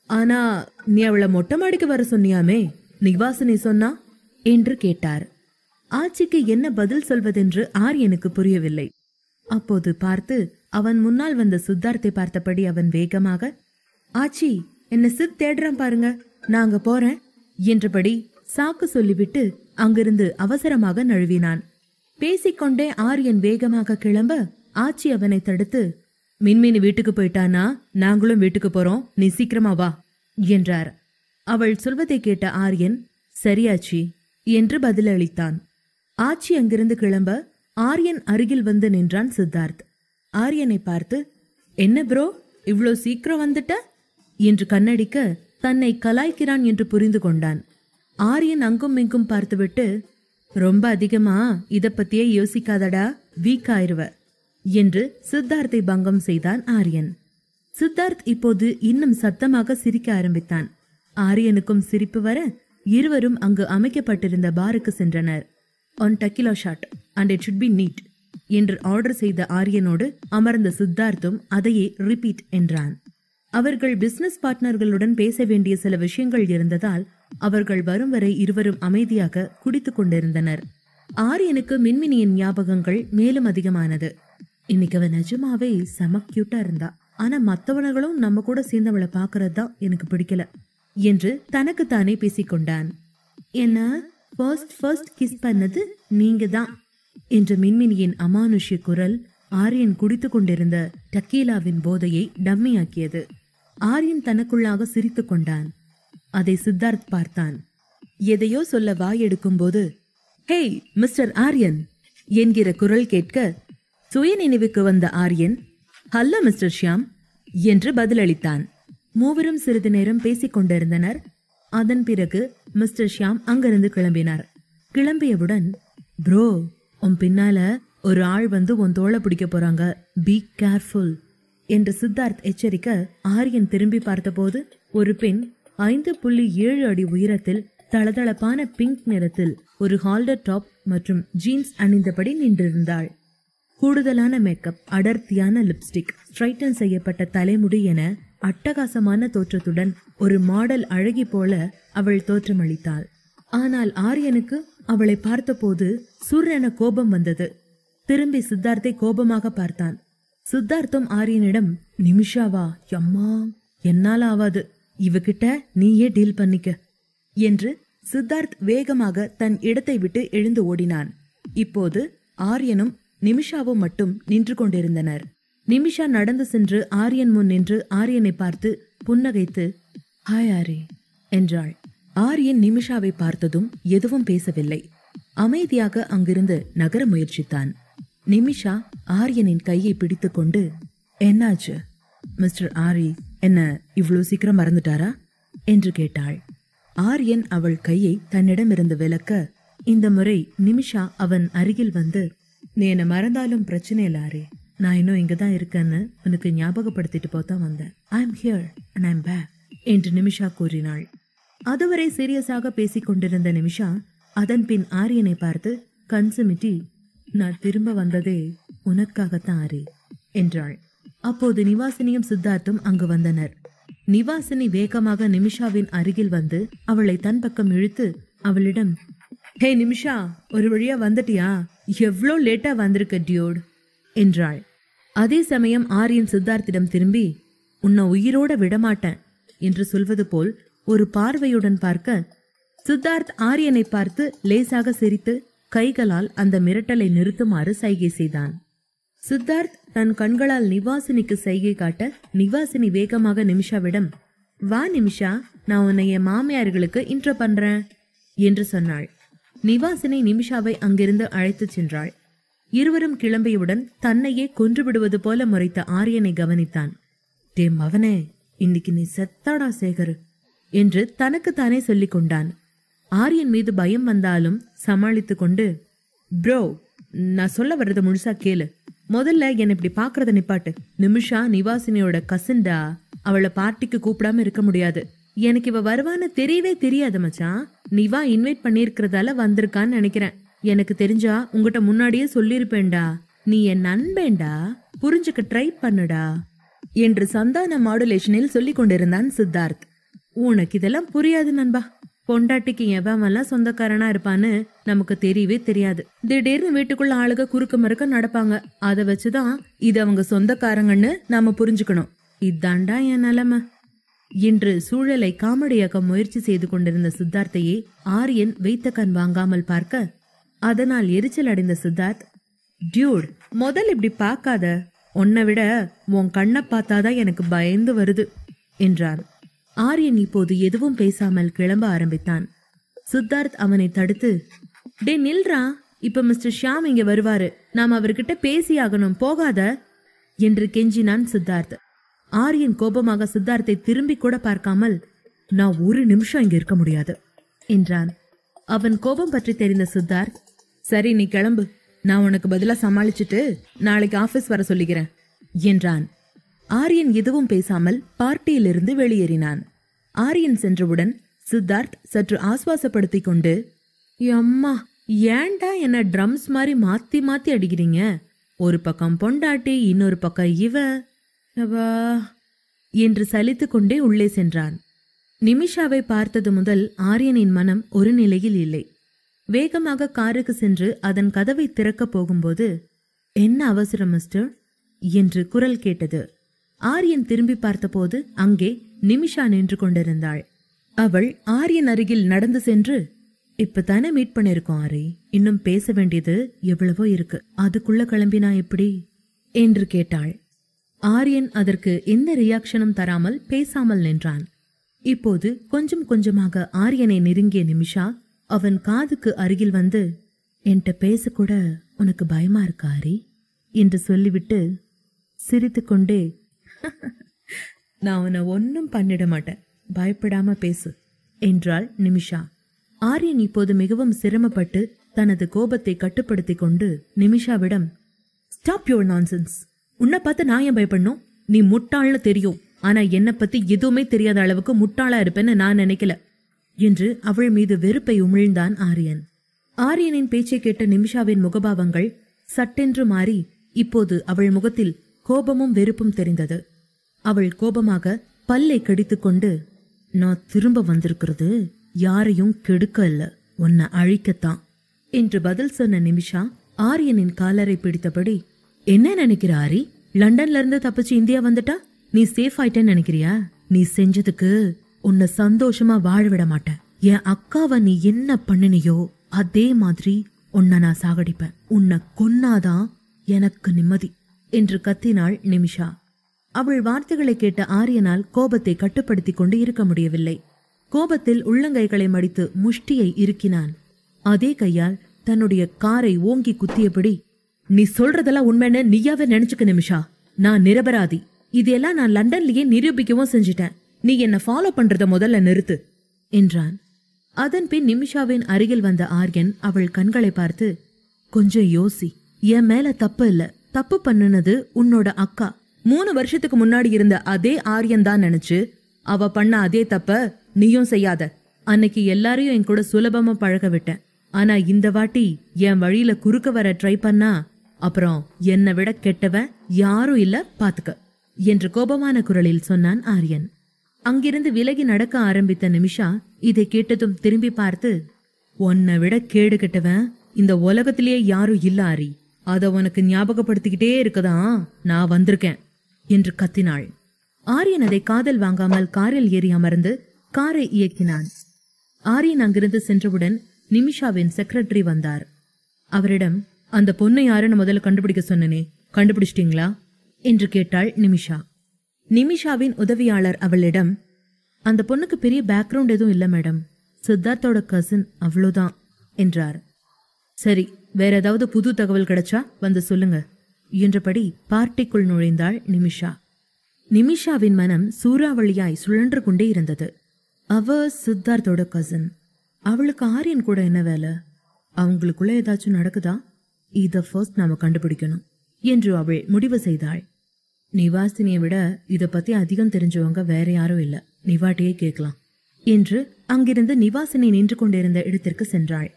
ஆனா நீ அவளை மொட்டை மாடிக்கு வர சொன்னியாமே, நிவாசினி சொன்னா என்று கேட்டார். ஆச்சிக்கு என்ன பதில் சொல்வதென்று ஆரியனுக்கு புரியவில்லை. அப்போது பார்த்து அவன் முன்னால் வந்த சித்தார்த்தை பார்த்தபடி அவன் வேகமாக, ஆச்சி என்ன சித் தேடுறான் பாருங்க, நாங்க போறேன் என்றபடி சாக்கு சொல்லிவிட்டு அங்கிருந்து அவசரமாக நழுவினான். பேசிக்கொண்டே ஆரியன் வேகமாக கிளம்ப ஆச்சி அவனை தடுத்து, மின்மினி வீட்டுக்கு போயிட்டானா நாங்களும் வீட்டுக்கு போறோம், நீ சீக்கிரமா வா என்றார். அவள் சொல்வதை கேட்ட ஆரியன் சரியாச்சி என்று பதிலளித்தான். ஆச்சி அங்கிருந்து கிளம்ப ஆரியன் அருகில் வந்து நின்றான் சித்தார்த். ஆரியனை பார்த்து, என்ன ப்ரோ இவ்ளோ சீக்கிரம் வந்துட்ட என்று கண்ணடிக்க தன்னை கலாய்க்கிறான் என்று புரிந்து கொண்டான். ஆரியன் அங்கும் இங்கும் பார்த்துவிட்டு, ரொம்ப அதிகமா இத பத்தியே யோசிக்காதடா, வீக் ஆயிருவ என்று சித்தார்த்தை பங்கம் செய்தான் ஆரியன். சித்தார்த் இப்போது இன்னும் சத்தமாக சிரிக்க ஆரம்பித்தான். ஆரியனுக்கும் சிரிப்பு வர இருவரும் அங்கு அமைக்கப்பட்டிருந்த பாருக்கு சென்றனர். One tequila shot and it should be neat என்று ஆர்டர் செய்த ஆரியனோடு அமர்ந்த சித்தார்த்தும் அதையே ரிப்பீட் என்றான். அவர்கள் பிசினஸ் பார்ட்னர்களுடன் பேச வேண்டிய சில விஷயங்கள் இருந்ததால் அவர்கள் வரும் வரை இருவரும் அமைதியாக குடித்துக் கொண்டிருந்தனர். ஆரியனுக்கு மின்மினியின் ஞாபகங்கள் மேலும் அதிகமானது. இன்னைக்கு அவன் நிஜமாவே செம கியூட்டா இருந்தா, ஆனா மத்தவனங்களும் நம்ம கூட சேர்ந்தவளை பாக்குறதுதான் எனக்கு பிடிக்கல என்று தனக்குத்தானே பேசிக்கொண்டான். என்ன ஃபர்ஸ்ட் கிஸ் பண்ணது நீங்க தான் என்ற மின்மினியின் அமானுஷ்ய குரல் ஆரியன் குடித்து கொண்டிருந்த டக்கீலாவின் போதையை டம்மியாக்கியது. ஆரியன் தனக்குள்ளாக சிரித்து கொண்டான். அதை சித்தார்த் பார்த்தான். எதையோ சொல்ல வாயெடுக்கும் போது, ஹேய் மிஸ்டர் ஆரியன் என்கிற குரல் கேட்க சுய நினைவுக்கு வந்த ஆரியன், ஹலோ மிஸ்டர் ஷியாம் என்று பதிலளித்தான். மூவரும் சிறிது நேரம் பேசிக் கொண்டிருந்தனர். அதன் பிறகு மிஸ்டர் ஷியாம் அங்கிருந்து கிளம்பினார். கிளம்பியவுடன், ப்ரோ, உன் பின்னால ஒரு ஆள் வந்து உன் தோளை பிடிக்க போறாங்க, பி கேர்ஃபுல் என்று சித்தார்த் எச்சரிக்க ஆரியன் திரும்பி பார்த்தபோது ஒரு பெண் 5.7 அடி உயரத்தில் தளதளப்பான பிங்க் நிறத்தில் ஒரு ஹால்டர் டாப் மற்றும் ஜீன்ஸ் அணிந்தபடி நின்றிருந்தாள். கூடுதலான மேக்கப், அடர்த்தியான லிப்ஸ்டிக், ஸ்ட்ரைட்டன் செய்யப்பட்ட தலைமுடி என அட்டகாசமான தோற்றத்துடன் ஒரு மாடல் அழகி போல அவள் தோற்றமளித்தாள். ஆனால் ஆரியனுக்கு அவளை பார்த்தபோது சுர்ரென கோபம் வந்தது. திரும்பி சித்தார்த்தை கோபமாக பார்த்தான். சித்தார்த்தும் ஆரியனிடம், நிமிஷாவா, அம்மா என்னால ஆவாது, இவகிட்ட நீயே டீல் பண்ணிக்க என்று சித்தார்த் வேகமாக தன் இடத்தை விட்டு எழுந்து ஓடினான். இப்போது ஆரியனும் நிமிஷாவும் மட்டும் நின்று கொண்டிருந்தனர். நிமிஷா நடந்து சென்று ஆரியன் முன் நின்று ஆரியனை பார்த்து புன்னகைத்து, ஹாய் ஆரி என்றாள். ஆரியன் நிமிஷாவை பார்த்ததும் எதுவும் பேசவில்லை. அமைதியாக அங்கிருந்து நகர முயற்சித்தான். நிமிஷா ஆரியனின் கையை பிடித்து கொண்டு, என்னாச்சு மிஸ்டர் ஆரி, என்ன இவ்வளவு சீக்கிரம் மறந்துட்டாரா என்று கேட்டாள். ஆரியன் அவள் கையை தன்னிடமிருந்து விலக்க, இந்த முறை நிமிஷா அவன் அருகில் வந்து, நீ என்ன மறந்தாலும் பிரச்சனை இல்ல ஆரி, நான் இன்னும் இங்கதான் இருக்கேன்னு உனக்கு ஞாபகப்படுத்திட்டு போதான் வந்தேன். I am here and I am back என்று நிமிஷா கூறினாள். அதுவரை சீரியஸாக பேசிக் கொண்டிருந்த நிமிஷா அதன் பின் ஆரியனை பார்த்து கண் சிமிட்டி, நான் திரும்ப வந்ததே உனக்காகத்தான் ஆரி என்றாள். அப்போது நிவாசினியும் சித்தார்த்தும் அங்கு வந்தனர். நிவாசினி வேகமாக நிமிஷாவின் அருகில் வந்து அவளை தன் பக்கம் இழுத்து அவளிடம், ஹே நிமிஷா, ஒரு வழியா வந்துட்டியா? எவ்வளோ லேட்டா வந்திருக்க டியோட் என்றாள். அதே சமயம் ஆரியன் சித்தார்த்திடம் திரும்பி, உன்னை உயிரோட விடமாட்டேன் என்று சொல்வது போல் ஒரு பார்வையுடன் பார்க்க, சித்தார்த் ஆரியனை பார்த்து லேசாக சிரித்து கைகளால் அந்த மிரட்டலை நிறுத்துமாறு சைகை செய்தான். சித்தார்த் தன் கண்களால் நிவாசினிக்கு சைகை காட்ட நிவாசினி வேகமாக நிமிஷாவிடம், வா நிமிஷா, நான் உன்னை என் மாமியார்களுக்கு இன்ட்ரோ பண்றேன் என்று சொன்னாள். நிவாசினி நிமிஷாவை அங்கிருந்து அழைத்துச் சென்றாள். இருவரும் கிளம்பியவுடன் தன்னையே கொன்று விடுவது போல முறைத்த ஆரியனை கவனித்தான். டே மவனே, இன்னைக்கு நீ செத்தாடா சேகர் என்று தனக்குத்தானே சொல்லிக் கொண்டான். ஆரியன் மீது பயம் வந்தாலும் சமாளித்து கொண்டு, ப்ரோ, நான் சொல்ல வர்றத முழுசா கேளு. முதல்ல என்ன இப்படி பாக்குறத நிப்பாட்டு. நிமிஷா நிவாசினியோட கசின்டா, அவளை பார்ட்டிக்கு கூப்பிடாம இருக்க முடியாது. எனக்கு இவ வருவான்னு தெரியவே தெரியாது மச்சான். நிவா இன்வைட் பண்ணிருக்கிறதால வந்திருக்கான்னு நினைக்கிறேன். எனக்கு தெரிஞ்சா உங்ககிட்ட முன்னாடியே சொல்லிருப்பேன்டா. நீ என் நண்பேண்டா, புரிஞ்சுக்க ட்ரை பண்ணுடா என்று சந்தான மாடுலேஷனில் சொல்லிக் கொண்டிருந்தான் சித்தார்த். உனக்கு இதெல்லாம் புரியாது நண்பா. பொண்டாட்டிக்கு எவன்லாம் சொந்தக்காரனா இருப்பான்னு நமக்கு தெரியவே தெரியாது. திடீர்னு வீட்டுக்குள்ள ஆளுக குறுக்க மறுக்க நடப்பாங்க. அத வச்சுதான் இது அவங்க சொந்தக்காரங்கன்னு நாம புரிஞ்சுக்கணும். இதாண்டா என் நிலைமை என்று சூழலை காமெடியாக்க முயற்சி செய்து கொண்டிருந்த சித்தார்த்தையே ஆரியன் வைத்த கண் வாங்காமல் பார்க்க, அதனால் எரிச்சல் அடைந்த சித்தார்த், டியூட், முதல் இப்படி பார்க்காத. உன்னை விட உன் கண்ணை பார்த்தாதான் எனக்கு பயந்து வருது என்றான். ஆரியன் இப்போது எதுவும் பேசாமல் கிளம்ப ஆரம்பித்தான். சித்தார்த் அவனை தடுத்து, டே நில்றா, இப்ப மிஸ்டர் ஷியாம் இங்க வருவாரு, நாம் அவர்கிட்ட பேசியாகணும், போகாத என்று கெஞ்சினான் சித்தார்த். ஆரியன் கோபமாக சித்தார்த்தை திரும்பி கூட பார்க்காமல், நான் ஒரு நிமிஷம் இங்க இருக்க முடியாது என்றான். அவன் கோபம் பற்றி தெரிந்த சித்தார்த், சரி நீ கிளம்பு, நான் உனக்கு பதிலா சமாளிச்சுட்டு நாளைக்கு ஆபீஸ் வர சொல்லிக்கிறேன் என்றான். ஆரியன் எதுவும் பேசாமல் பார்ட்டியிலிருந்து வெளியேறினான். ஆரியன் சென்றவுடன் சித்தார்த் சற்று ஆஸ்வாசப்படுத்தி கொண்டு, அம்மா, ஏன்டா என்ன ட்ரம்ஸ் மாதிரி மாத்தி மாத்தி அடிக்கிறீங்க? ஒரு பக்கம் பொண்டாட்டி, இன்னொரு பக்கம் இவ என்று சலித்து கொண்டே உள்ளே சென்றான். நிமிஷாவை பார்த்தது முதல் ஆரியனின் மனம் ஒரு நிலையில் இல்லை. வேகமாக காருக்கு சென்று அதன் கதவை திறக்கப் போகும்போது, என்ன அவசரம் மிஸ்டர் என்று குரல் கேட்டது. ஆரியன் திரும்பி பார்த்தபோது அங்கே நிமிஷா நின்று கொண்டிருந்தாள். அவள் ஆரியன் அருகில் நடந்து சென்று, இப்பதானே மீட் பண்ணிருக்கோம் ஆரி, இன்னும் பேச வேண்டியது எவ்வளவோ இருக்கு, அதுக்குள்ள கிளம்பினா எப்படி என்று கேட்டாள். ஆரியன் அதற்கு எந்த ரியாக்ஷனும் தராமல் பேசாமல் நின்றான். இப்போது கொஞ்சம் கொஞ்சமாக ஆரியனை நெருங்கிய நிமிஷா அவன் காதுக்கு அருகில் வந்து, என்கிட்ட பேசக்கூட உனக்கு பயமா இருக்கா ஆரி என்று சொல்லிவிட்டு சிரித்துக்கொண்டே, நான் உன்னை ஒன்னும் பண்ணிட மாட்டேன், பயப்படாம பேசு என்றாள் நிமிஷா. ஆரியன் இப்போது மிகவும் சிரமப்பட்டு தனது கோபத்தை கட்டுப்படுத்தி கொண்டு நிமிஷாவிடம், ஸ்டாப் யுவர் நான்சென்ஸ், உன்னை பார்த்து நான் ஏன் பயப்படணும்? நீ முட்டாள்னு தெரியும், ஆனா என்னை பத்தி எதுவுமே தெரியாத அளவுக்கு முட்டாளா இருப்பேன்னு நான் நினைக்கல என்று அவள் மீது வெறுப்பை உமிழ்ந்தான் ஆரியன். ஆரியனின் பேச்சை கேட்ட நிமிஷாவின் முகபாவங்கள் சட்டென்று மாறி இப்போது அவள் முகத்தில் கோபமும் வெறுப்பும் தெரிந்தது. அவள் கோபமாக பல்லை கடித்துக்கொண்டு, நான் திரும்ப வந்திருக்கிறது யாரையும் கெடுக்க இல்ல, உன்னை அழிக்கத்தான் என்று பதில் சொன்ன நிமிஷா ஆரியனின் காலரை பிடித்தபடி, என்ன நினைக்கிற ஆரி, லண்டன்ல இருந்து தப்பிச்சு இந்தியா வந்துட்டா நீ சேஃப் ஆயிட்டேன்னு நினைக்கிறியா? நீ செஞ்சதுக்கு உன்னை சந்தோஷமா வாழ விட மாட்டேன். என் அக்காவை நீ என்ன பண்ணினியோ அதே மாதிரி உன்னை நான் சாகடிப்பேன், உன்னை கொன்னாதான் எனக்கு நிம்மதி என்று கத்தினாள் நிமிஷா. அவள் வார்த்தைகளை கேட்ட ஆரியனால் கோபத்தை கட்டுப்படுத்தி கொண்டு இருக்க முடியவில்லை. கோபத்தில் உள்ளங்கைகளை மடித்து முஷ்டியை இறுக்கினான். அதே கையால் தன்னுடைய காரை ஓங்கி குத்தியபடி, நீ சொல்றதெல்லாம் உண்மைன்னு நீயாவே நினைச்சுக்க நிமிஷா, நான் நிரபராதி, இதெல்லாம் நான் லண்டன்லயே நிரூபிக்கவும் செஞ்சிட்டேன், நீ என்ன ஃபாலோ பண்றத முதல்ல நிறுத்து என்றான். அதன் பின் நிமிஷாவின் அருகில் வந்த ஆரியன் அவள் கண்களை பார்த்து, கொஞ்சம் யோசி, என் மேல தப்பு இல்ல, தப்பு பண்ணுனது உன்னோட அக்கா. 3 வருஷத்துக்கு முன்னாடி இருந்த அதே ஆரியன் தான் நினைச்சு அவ பண்ண அதே தப்ப நீயும் செய்யாத. அன்னைக்கு எல்லாரையும் என் கூட சுலபமா பழக விட்டேன், ஆனா இந்த வாட்டி என் வழியில குறுக்க வர ட்ரை பண்ணா அப்புறம் என்னை விட கெட்டவன் யாரும் இல்ல பாத்துக்க என்று கோபமான குரலில் சொன்னான் ஆரியன். அங்கிருந்து விலகி நடக்க ஆரம்பித்த நிமிஷா இதை கேட்டதும் திரும்பி பார்த்து, உன்னை விட கேடு கெட்டவன் இந்த உலகத்திலேயே யாரும் இல்ல ஆரி, அத உனக்கு ஞாபகப்படுத்திக்கிட்டே இருக்கதான் நான் வந்திருக்கேன் என்று கத்தினாள். ஆரியன் அதை காதல் வாங்காமல் காரில் ஏறி அமர்ந்து காரை இயக்கினான். ஆரியன் அங்கிருந்து சென்றவுடன் நிமிஷாவின் செக்ரட்டரி வந்தார். அவரிடம், அந்த பொண்ணை யாருன்னு முதல்ல கண்டுபிடிக்க சொன்னனே, கண்டுபிடிச்சிட்டீங்களா என்று கேட்டாள் நிமிஷா. நிமிஷாவின் உதவியாளர் அவளிடம், அந்த பொண்ணுக்கு பெரிய பேக்ரவுண்ட் எதுவும் இல்ல மேடம், சித்தார்த்தோட கசின் அவ்வளோதான் என்றார். சரி, வேற ஏதாவது புது தகவல் கிடைச்சா வந்து சொல்லுங்க என்றபடி பார்ட்டிக்குள் நுழைந்தாள் நிமிஷா. நிமிஷாவின் மனம் சூறாவளியாய் சுழன்று கொண்டே இருந்தது. அவ சித்தார்த்தோட கசின், அவளுக்கு ஆரியன் கூட என்ன வேலை, அவங்களுக்குள்ள ஏதாச்சும் நடக்குதா, இத ஃபர்ஸ்ட் நாம கண்டுபிடிக்கணும் என்று அவள் முடிவு செய்தாள். நிவாசினியை விட இத பத்தி அதிகம் தெரிஞ்சவங்க வேற யாரும் இல்ல, நிவாட்டியே கேட்கலாம் என்று அங்கிருந்து நிவாசினி நின்று கொண்டிருந்த இடத்திற்கு சென்றாள்.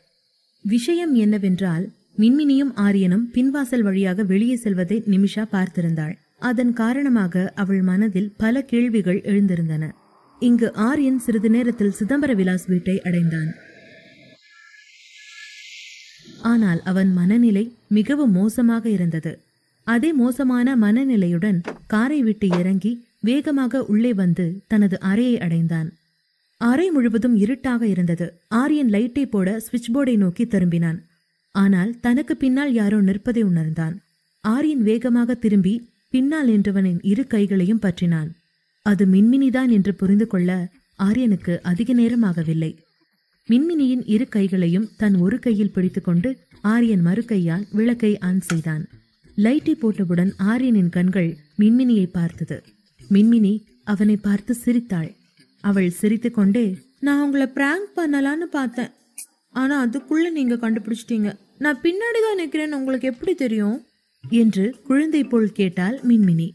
விஷயம் என்னவென்றால், மின்மினியும் ஆரியனும் பின்வாசல் வழியாக வெளியே செல்வதை நிமிஷா பார்த்திருந்தாள். அதன் காரணமாக அவள் மனதில் பல கேள்விகள் எழுந்திருந்தன. இங்கு ஆரியன் சிறிது நேரத்தில் சிதம்பர விலாஸ் வீட்டை அடைந்தான். ஆனால் அவன் மனநிலை மிகவும் மோசமாக இருந்தது. அதே மோசமான மனநிலையுடன் காரை விட்டு இறங்கி வேகமாக உள்ளே வந்து தனது அறையை அடைந்தான். அறை முழுவதும் இருட்டாக இருந்தது. ஆரியன் லைட்டை போட சுவிட்ச் போர்டை நோக்கி திரும்பினான். ஆனால் தனக்கு பின்னால் யாரோ நிற்பதை உணர்ந்தான். ஆரியன் வேகமாக திரும்பி பின்னால் நின்றவனின் இரு கைகளையும் பற்றினான். அது மின்மினிதான் என்று புரிந்து கொள்ள ஆரியனுக்கு அதிக நேரம் ஆகவில்லை. மின்மினியின் இரு கைகளையும் தன் ஒரு கையில் பிடித்துக்கொண்டு ஆரியன் மறு கையால் விளக்கை ஆன் செய்தான். லைட்டை போட்டவுடன் ஆரியனின் கண்கள் மின்மினியை பார்த்தது. மின்மினி அவனை பார்த்து சிரித்தாள். அவள் சிரித்து கொண்டே, நான் உங்களை பிராங்க் பண்ணலான்னு பார்த்தேன், ஆனா அதுக்குள்ள நீங்க கண்டுபிடிச்சிட்டீங்க, நான் பின்னாடிதான் நிக்கிறேன்னு உங்களுக்கு எப்படி தெரியும் என்று குழந்தை போல் கேட்டாள் மின்மினி.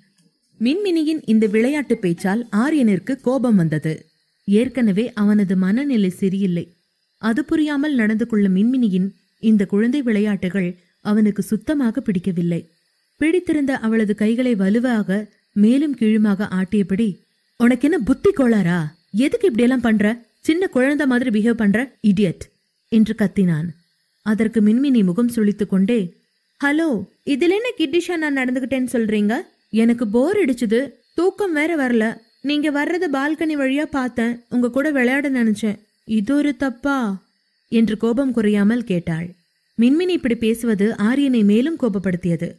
மின்மினியின் இந்த விளையாட்டு பேச்சால் ஆரியனிற்கு கோபம் வந்தது. ஏற்கனவே அவனது மனநிலை சரியில்லை. அது புரியாமல் நடந்து கொள்ளும் மின்மினியின் இந்த குழந்தை விளையாட்டுகள் அவனுக்கு சுத்தமாக பிடிக்கவில்லை. பிடித்திருந்த அவளது கைகளை வலுவாக மேலும் கீழுமாக ஆட்டியபடி, உனக்கு என்ன புத்தி கோளாரா, எதுக்கு இப்படியெல்லாம் பண்ற, சின்ன குழந்தை மாதிரி பிஹேவ் பண்ற இடியட் என்று கத்தினான். அதற்கு மின்மினி முகம் சுளித்து கொண்டே, ஹலோ, இதுல என்ன கிட்டிஷா நான் நடந்துகிட்டேன்னு சொல்றீங்க, எனக்கு போர் அடிச்சுது, தூக்கம் வேற வரல, நீங்க வர்றது பால்கனி வழியா பார்த்தேன், உங்க கூட விளையாட நினைச்சேன், இது ஒரு தப்பா என்று கோபம் குறையாமல் கேட்டாள். மின்மினி இப்படி பேசுவது ஆரியனை மேலும் கோபப்படுத்தியது.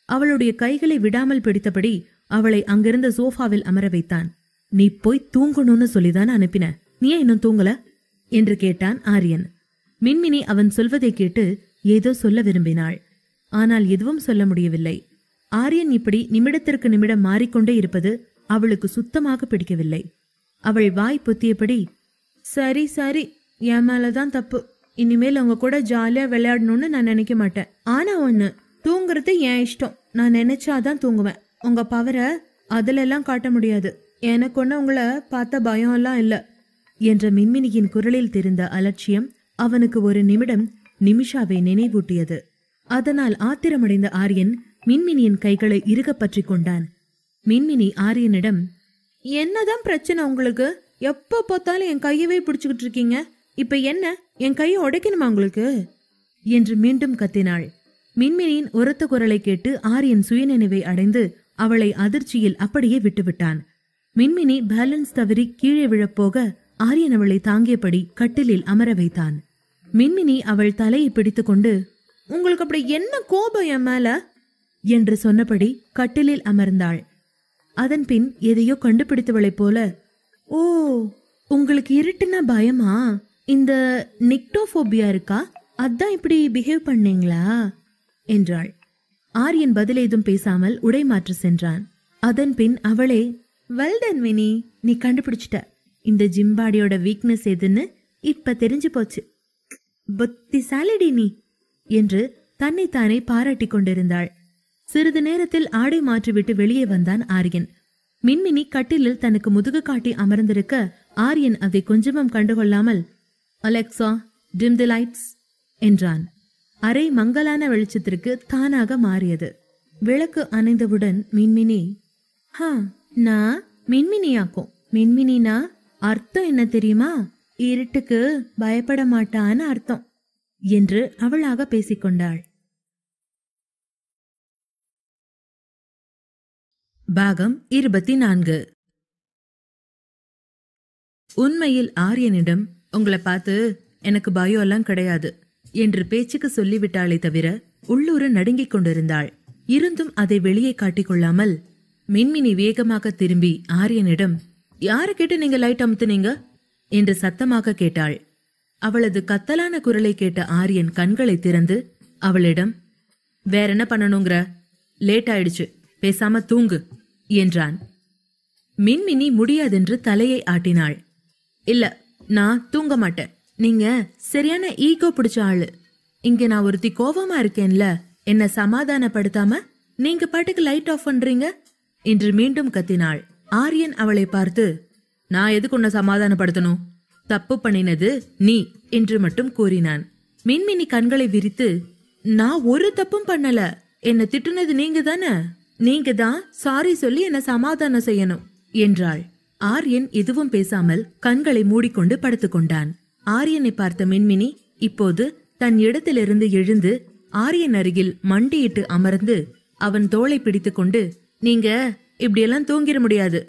அவளுடைய கைகளை விடாமல் பிடித்தபடி அவளை அங்கிருந்த சோஃபாவில் அமர வைத்தான். நீ போய் தூங்கணும்னு சொல்லிதான் அனுப்பின, நீ ஏன் இன்னும் தூங்கல என்று கேட்டான் ஆரியன். மின்மினி அவன் சொல்வதை கேட்டு ஏதோ சொல்ல விரும்பினாள். ஆனால் எதுவும் சொல்ல முடியவில்லை. ஆரியன் இப்படி நிமிடத்திற்கு நிமிடம் மாறிக்கொண்டே இருப்பது அவளுக்கு சுத்தமாக பிடிக்கவில்லை. அவள் வாய் பொத்தியபடி, சரி சரி, என் மேலதான் தப்பு. இனிமேல் உங்க கூட ஜாலியா விளையாடணும்னு நான் நினைக்க மாட்டேன். ஆனா ஒண்ணு, தூங்குறது என் இஷ்டம். நான் நினைச்சாதான் தூங்குவேன். உங்க பவரை அதுல எல்லாம் காட்ட முடியாது. எனக்கு ஒண்ணு உங்களை பார்த்த பயம் எல்லாம் இல்ல என்ற மின்மினியின் குரலில் தெரிந்த அலட்சியம் அவனுக்கு ஒரு நிமிடம் நிமிஷாவை நினைவூட்டியது. அதனால் ஆத்திரமடைந்த ஆரியன் மின்மினியின் கைகளை இறுக பற்றி கொண்டான். மின்மினி ஆரியனிடம், என்னதான் பிரச்சனை உங்களுக்கு? எப்ப பார்த்தாலும் என் கையவே பிடிச்சுக்கிட்டு இருக்கீங்க. இப்ப என்ன, என் கையை உடைக்கணுமா உங்களுக்கு என்று மீண்டும் கத்தினாள். மின்மினியின் உரத்த குரலை கேட்டு ஆரியன் சுயநினைவை அடைந்து அவளை அதிர்ச்சியில் அப்படியே விட்டுவிட்டான். மின்மினி பேலன்ஸ் தவறி கீழே விழப்போக ஆரியன் அவளை தாங்கியபடி கட்டிலில் அமர வைத்தான். மின்மினி அவள் தலையை பிடித்துக்கொண்டு, உங்களுக்கு அப்படி என்ன கோபம் என் மேல என்று சொன்னபடி கட்டிலில் அமர்ந்தாள். அதன் பின் எதையோ கண்டுபிடித்தவளைப் போல, ஓ, உங்களுக்கு இருட்டுனா பயமா? இந்த நிக்டோபோபியா இருக்கா? அதான் இப்படி பிஹேவ் பண்ணீங்களா என்றாள். ஆரியன் பதில் ஏதும் பேசாமல் உடை மாற்ற சென்றான். அதன் பின் அவளே, வெல்டன் மினி, நீ கண்டுபிடிச்சிட்ட. இந்த ஜிம்பாடியோட வீக்னஸ் எதுன்னு இப்ப தெரிஞ்சு போச்சு. புத்திசாலிடி நீ என்று தன்னைத்தானே பாராட்டி கொண்டிருந்தாள். சிறிது நேரத்தில் ஆடை மாற்றிவிட்டு வெளியே வந்தான் ஆரியன். மின்மினி கட்டிலில் தனக்கு முதுகு காட்டி அமர்ந்திருக்க ஆரியன் அதை கொஞ்சமும் கண்டுகொள்ளாமல், அலெக்சா, டிம் தி லைட்ஸ் என்றான். அறை மங்கலான வெளிச்சத்திற்கு தானாக மாறியது. விளக்கு அணைந்தவுடன் மின்மினி, நான் மின்மினியாக்கும். மின்மினினா அர்த்தம் என்ன தெரியுமா? இருட்டுக்கு பயப்பட மாட்டான்னு அர்த்தம் என்று அவளாக பேசிக்கொண்டாள். பாகம் 24. உண்மையில் ஆரியனிடம் உங்களை பார்த்து எனக்கு பயம் எல்லாம் கிடையாது என்று பேச்சுக்கு சொல்லிவிட்டாளே தவிர உள்ளூர நடுங்கிக் கொண்டிருந்தாள். இருந்தும் அதை வெளியே காட்டிக்கொள்ளாமல் மின்மினி வேகமாக திரும்பி ஆரியனிடம், யாரை கேட்டு நீங்க லைட் அமுத்துனீங்க என்று சத்தமாக கேட்டாள். அவளது கத்தலான குரலை கேட்ட ஆரியன் கண்களை திறந்து அவளிடம், வேற என்ன பண்ணணுங்கிற? லேட் ஆயிடுச்சு, பேசாம தூங்கு என்றான். மின்மினி முடியாதென்று தலையை ஆட்டினாள். இல்ல, நான் தூங்க மாட்டேன். நீங்க சரியான ஈகோ பிடிச்ச ஆளு. இங்க நான் ஒருத்தி கோவமா இருக்கேன்ல, என்ன சமாதானப்படுத்தாம நீங்க பாட்டுக்கு லைட் ஆஃப் பண்றீங்க என்று மீண்டும் கத்தினாள். ஆரியன் அவளை பார்த்து, நான் எதுக்கு உன்னை சமாதானப்படுத்தணும்? தப்பு பண்ணினது நீ என்று மட்டும் கூறினான். மின்மினி கண்களை விரித்து, நான் ஒரு தப்பும் பண்ணல, என்ன திட்டுனது நீங்க தானே, நீங்க தான் சாரி சொல்லி என்ன சமாதானம் செய்யணும் என்றாள். ஆரியன் எதுவும் பேசாமல் கண்களை மூடிக்கொண்டு படுத்துக்கொண்டான். ஆரியனை பார்த்த மின்மினி இப்போது தன் இடத்திலிருந்து எழுந்து ஆரியன் அருகில் மண்டியிட்டு அமர்ந்து அவன் தோளை பிடித்துக்கொண்டு, நீங்க இப்படியெல்லாம் தூங்கிட முடியாது,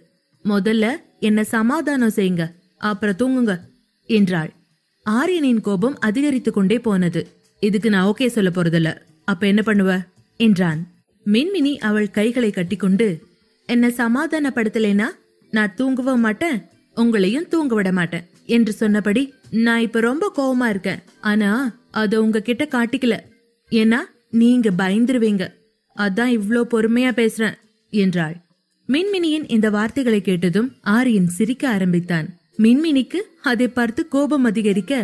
முதல்ல என்ன சமாதானம் செய்யுங்க, அப்புறம் தூங்குங்க என்றாள். ஆரியனின் கோபம் அதிகரித்து கொண்டே போனது. இதுக்கு நான் ஓகே சொல்ல போறதில்ல, அப்ப என்ன பண்ணுவ என்றான். மின்மினி அவள் கைகளை கட்டிக்கொண்டு, என்ன சமாதானப்படுத்தலைனா நான் தூங்கவும் மாட்டேன், உங்களையும் தூங்க விட மாட்டேன் என்று சொன்னபடி, நான் இப்ப ரொம்ப கோவமா இருக்கேன், ஆனா அத உங்ககிட்ட காட்டிக்கல, ஏன்னா நீங்க பயந்துருவீங்க, அதான் இவ்ளோ பொறுமையா பேசுறேன் என்றாள். மின்மினியின் இந்த வார்த்தைகளை கேட்டதும் ஆரியன் சிரிக்க ஆரம்பித்தான். மின்மினிக்கு அதை பார்த்து கோபம் அதிகரிக்க,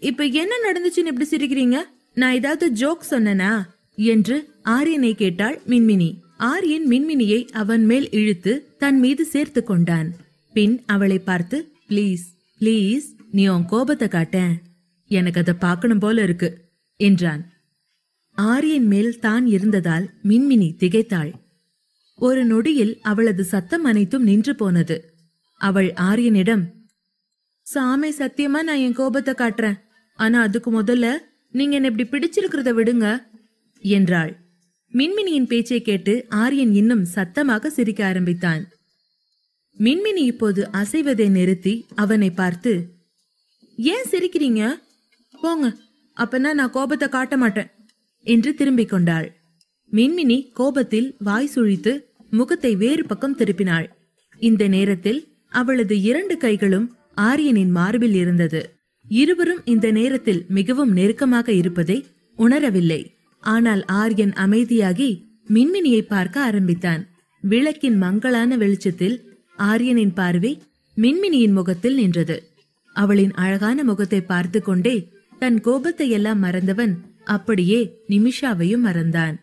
இப்ப என்ன நடந்துச்சுன்னு இப்படி சிரிக்கிறீங்க? நான் ஏதாவது ஜோக் சொன்னனா என்று ஆரியனை கேட்டாள் மின்மினி. ஆரியன் மின்மினியை அவன் மேல் இழுத்து தன் மீது சேர்த்து கொண்டான். பின் அவளை பார்த்து, பிளீஸ் பிளீஸ் நீ உன் கோபத்தை காட்டேன், எனக்கு அதை பார்க்கணும் போல இருக்கு என்றான். ஆரியன் மேல் தான் இருந்ததால் மின்மினி திகைத்தாள். ஒரு நொடியில் அவளது சத்தம் அனைத்தும் நின்று போனது. அவள் ஆரியனிடம், சாமி சத்தியமா நான் என் கோபத்தை காட்டுறேன், ஆனா அதுக்கு முதல்ல நீங்க என்ன இப்படி பிடிச்சிருக்கிறத விடுங்க என்றாள். மின்மினியின் பேச்சை கேட்டு ஆரியன் இன்னும் சத்தமாக சிரிக்க ஆரம்பித்தான். மின்மினி இப்போது அசைவதை நிறுத்தி அவனை பார்த்து, ஏன் சிரிக்கிறீங்க? போங்க, அப்பனா நான் கோபத்தை காட்ட மாட்டேன் என்று திரும்பிக் கொண்டாள். மின்மினி கோபத்தில் வாய் சுழித்து முகத்தை வேறு பக்கம் திருப்பினாள். இந்த நேரத்தில் அவளது 2 கைகளும் ஆரியனின் மார்பில் இருந்தது. இருவரும் இந்த நேரத்தில் மிகவும் நெருக்கமாக இருப்பதை உணரவில்லை. ஆனால் ஆரியன் அமைதியாகி மின்மினியை பார்க்க ஆரம்பித்தான். விளக்கின் மங்கலான வெளிச்சத்தில் ஆரியனின் பார்வை மின்மினியின் முகத்தில் நின்றது. அவளின் அழகான முகத்தை பார்த்து கொண்டே தன் கோபத்தை எல்லாம் மறந்தவன் அப்படியே நிமிஷாவையும் மறந்தான்.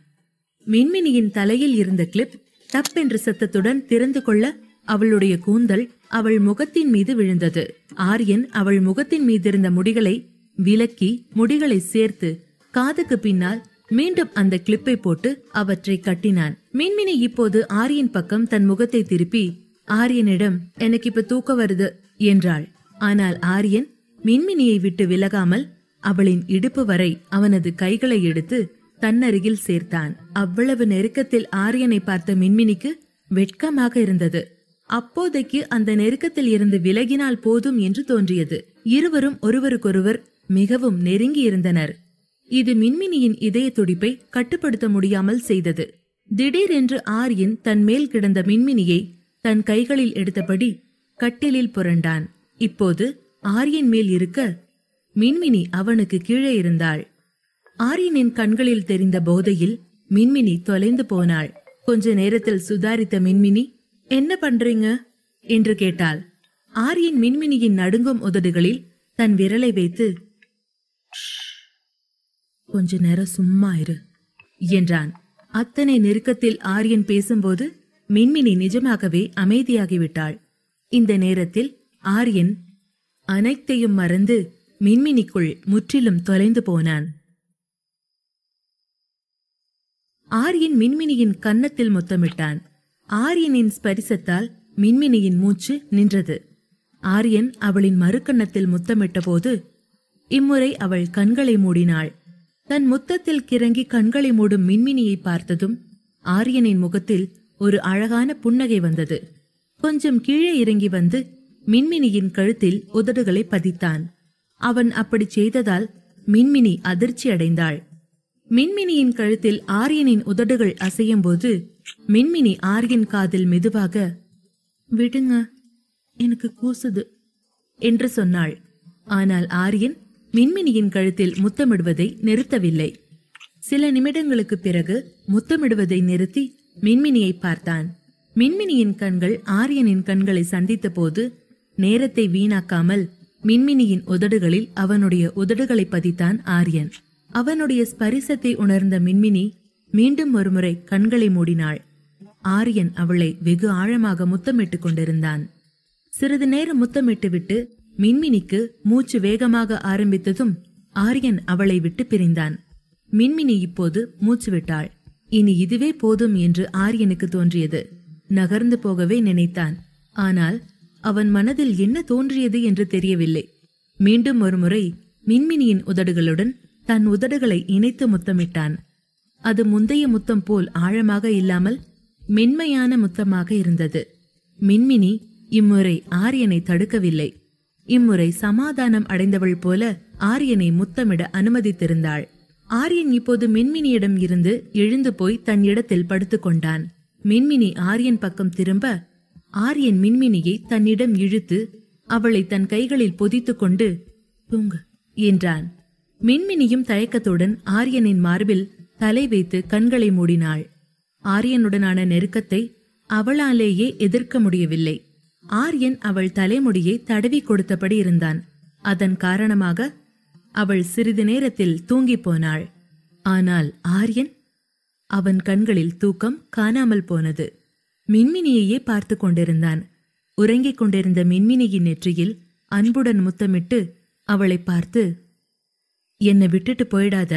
மின்மினியின் தலையில் இருந்த கிளிப் டப் என்ற சத்தத்துடன் திறந்து கொள்ள அவளுடைய கூந்தல் அவள் முகத்தின் மீது விழுந்தது. ஆரியன் அவள் முகத்தின் மீதிருந்த முடிகளை விலக்கி முடிகளை சேர்த்து காதுக்கு பின்னால் மீண்டும் அந்த கிளிப்பை போட்டு அவற்றை கட்டினான். மின்மினி இப்போது ஆரியன் பக்கம் தன் முகத்தை திருப்பி ஆரியனிடம் எனக்கு இப்ப தூக்க வருது என்றாள். ஆனால் ஆரியன் மின்மினியை விட்டு விலகாமல் அவளின் இடுப்பு வரை அவனது கைகளை எடுத்து தன்னருகில் சேர்த்தான். அவ்வளவு நெருக்கத்தில் ஆரியனை பார்த்த மின்மினிக்கு வெட்கமாக இருந்தது. அப்போதைக்கு அந்த நெருக்கத்தில் இருந்து விலகினால் போதும் என்று தோன்றியது. இருவரும் ஒருவருக்கொருவர் மிகவும் நெருங்கி இருந்தனர். இது மின்மினியின் இதய துடிப்பை கட்டுப்படுத்த முடியாமல் செய்தது. திடீரென்று ஆரியன் தன் மேல் கிடந்த மின்மினியை தன் கைகளில் எடுத்தபடி கட்டிலில் புரண்டான். இப்போது ஆரியன் மேல் இருக்க மின்மினி அவனுக்கு கீழே இருந்தாள். ஆரியனின் கண்களில் தெரிந்த போதையில் மின்மினி தொலைந்து போனாள். கொஞ்ச நேரத்தில் சுதாரித்த மின்மினி, என்ன பண்றீங்க என்று கேட்டாள். ஆரியன் மின்மினியின் நடுங்கும் உதடுகளில் தன் விரலை வைத்து கொஞ்ச நேரம் சும்மா இரு என்றான். அத்தனை நெருக்கத்தில் ஆரியன் பேசும்போது மின்மினி நிஜமாகவே அமைதியாகிவிட்டாள். இந்த நேரத்தில் ஆரியன் அனைத்தையும் மறந்து மின்மினிக்குள் முற்றிலும் தொலைந்து போனான். ஆரியன் மின்மினியின் கன்னத்தில் முத்தமிட்டான். ஆரியனின் ஸ்பரிசத்தால் மின்மினியின் மூச்சு நின்றது. ஆரியன் அவளின் மறுக்கன்னத்தில் முத்தமிட்ட போது இம்முறை அவள் கண்களை மூடினாள். தன் முத்தத்தில் கிறங்கி கண்களை மூடும் மின்மினியை பார்த்ததும் ஆரியனின் முகத்தில் ஒரு அழகான புன்னகை வந்தது. கொஞ்சம் கீழே இறங்கி வந்து மின்மினியின் கழுத்தில் உதடுகளை பதித்தான். அவன் அப்படி செய்ததால் மின்மினி அதிர்ச்சி அடைந்தாள். மின்மினியின் கழுத்தில் ஆரியனின் உதடுகள் அசையும் போது மின்மினி ஆரியன் காதில் மெதுவாக, விடுங்க, எனக்கு கூசுது என்று சொன்னாள். ஆனால் ஆரியன் மின்மினியின் கழுத்தில் முத்தமிடுவதை நிறுத்தவில்லை. சில நிமிடங்களுக்கு பிறகு முத்தமிடுவதை நிறுத்தி மின்மினியை பார்த்தான். மின்மினியின் கண்கள் ஆரியனின் கண்களை சந்தித்த போது நேரத்தை வீணாக்காமல் மின்மினியின் உதடுகளில் அவனுடைய உதடுகளை பதித்தான் ஆரியன். அவனுடைய ஸ்பரிசத்தை உணர்ந்த மின்மினி மீண்டும் ஒருமுறை கண்களை மூடினாள். ஆரியன் அவளை வெகு ஆழமாக முத்தமிட்டுக் கொண்டிருந்தான். சிறிது நேரம் முத்தமிட்டுவிட்டு மின்மினிக்கு மூச்சு வேகமாக ஆரம்பித்ததும் ஆரியன் அவளை விட்டு பிரிந்தான். மின்மினி இப்போது மூச்சு விட்டாள். இனி இதுவே போதும் என்று ஆரியனுக்கு தோன்றியது. நகர்ந்து போகவே நினைத்தான். ஆனால் அவன் மனதில் என்ன தோன்றியது என்று தெரியவில்லை. மீண்டும் ஒருமுறை மின்மினியின் உதடுகளுடன் தன் உதடுகளை இணைத்து முத்தமிட்டான். அது முந்தைய முத்தம் போல் ஆழமாக இல்லாமல் மென்மையான முத்தமாக இருந்தது. மின்மினி இம்முறை ஆரியனை தடுக்கவில்லை. இம்முறை சமாதானம் அடைந்தவள் போல ஆரியனை முத்தமிட அனுமதித்திருந்தாள். ஆரியன் இப்போது மின்மினியிடம் இருந்து எழுந்து போய் தன் இடத்தில் படுத்துக் கொண்டான். மின்மினி ஆரியன் பக்கம் திரும்ப ஆரியன் மின்மினியை தன்னிடம் இழுத்து அவளை தன் கைகளில் பொதித்துக் கொண்டு தூங்கு என்றான். மின்மினியும் தயக்கத்துடன் ஆரியனின் மார்பில் தலை வைத்து கண்களை மூடினாள். ஆரியனுடனான நெருக்கத்தை அவளாலேயே எதிர்க்க முடியவில்லை. ஆரியன் அவள் தலைமுடியை தடவி கொடுத்தபடி இருந்தான். அதன் காரணமாக அவள் சிறிது நேரத்தில் தூங்கி போனாள். ஆனால் ஆரியன், அவன் கண்களில் தூக்கம் காணாமல் போனது. மின்மினியையே பார்த்து கொண்டிருந்தான். உறங்கிக் கொண்டிருந்த மின்மினியின் நெற்றியில் அன்புடன் முத்தமிட்டு அவளை பார்த்து, என்னை விட்டுட்டு போயிடாத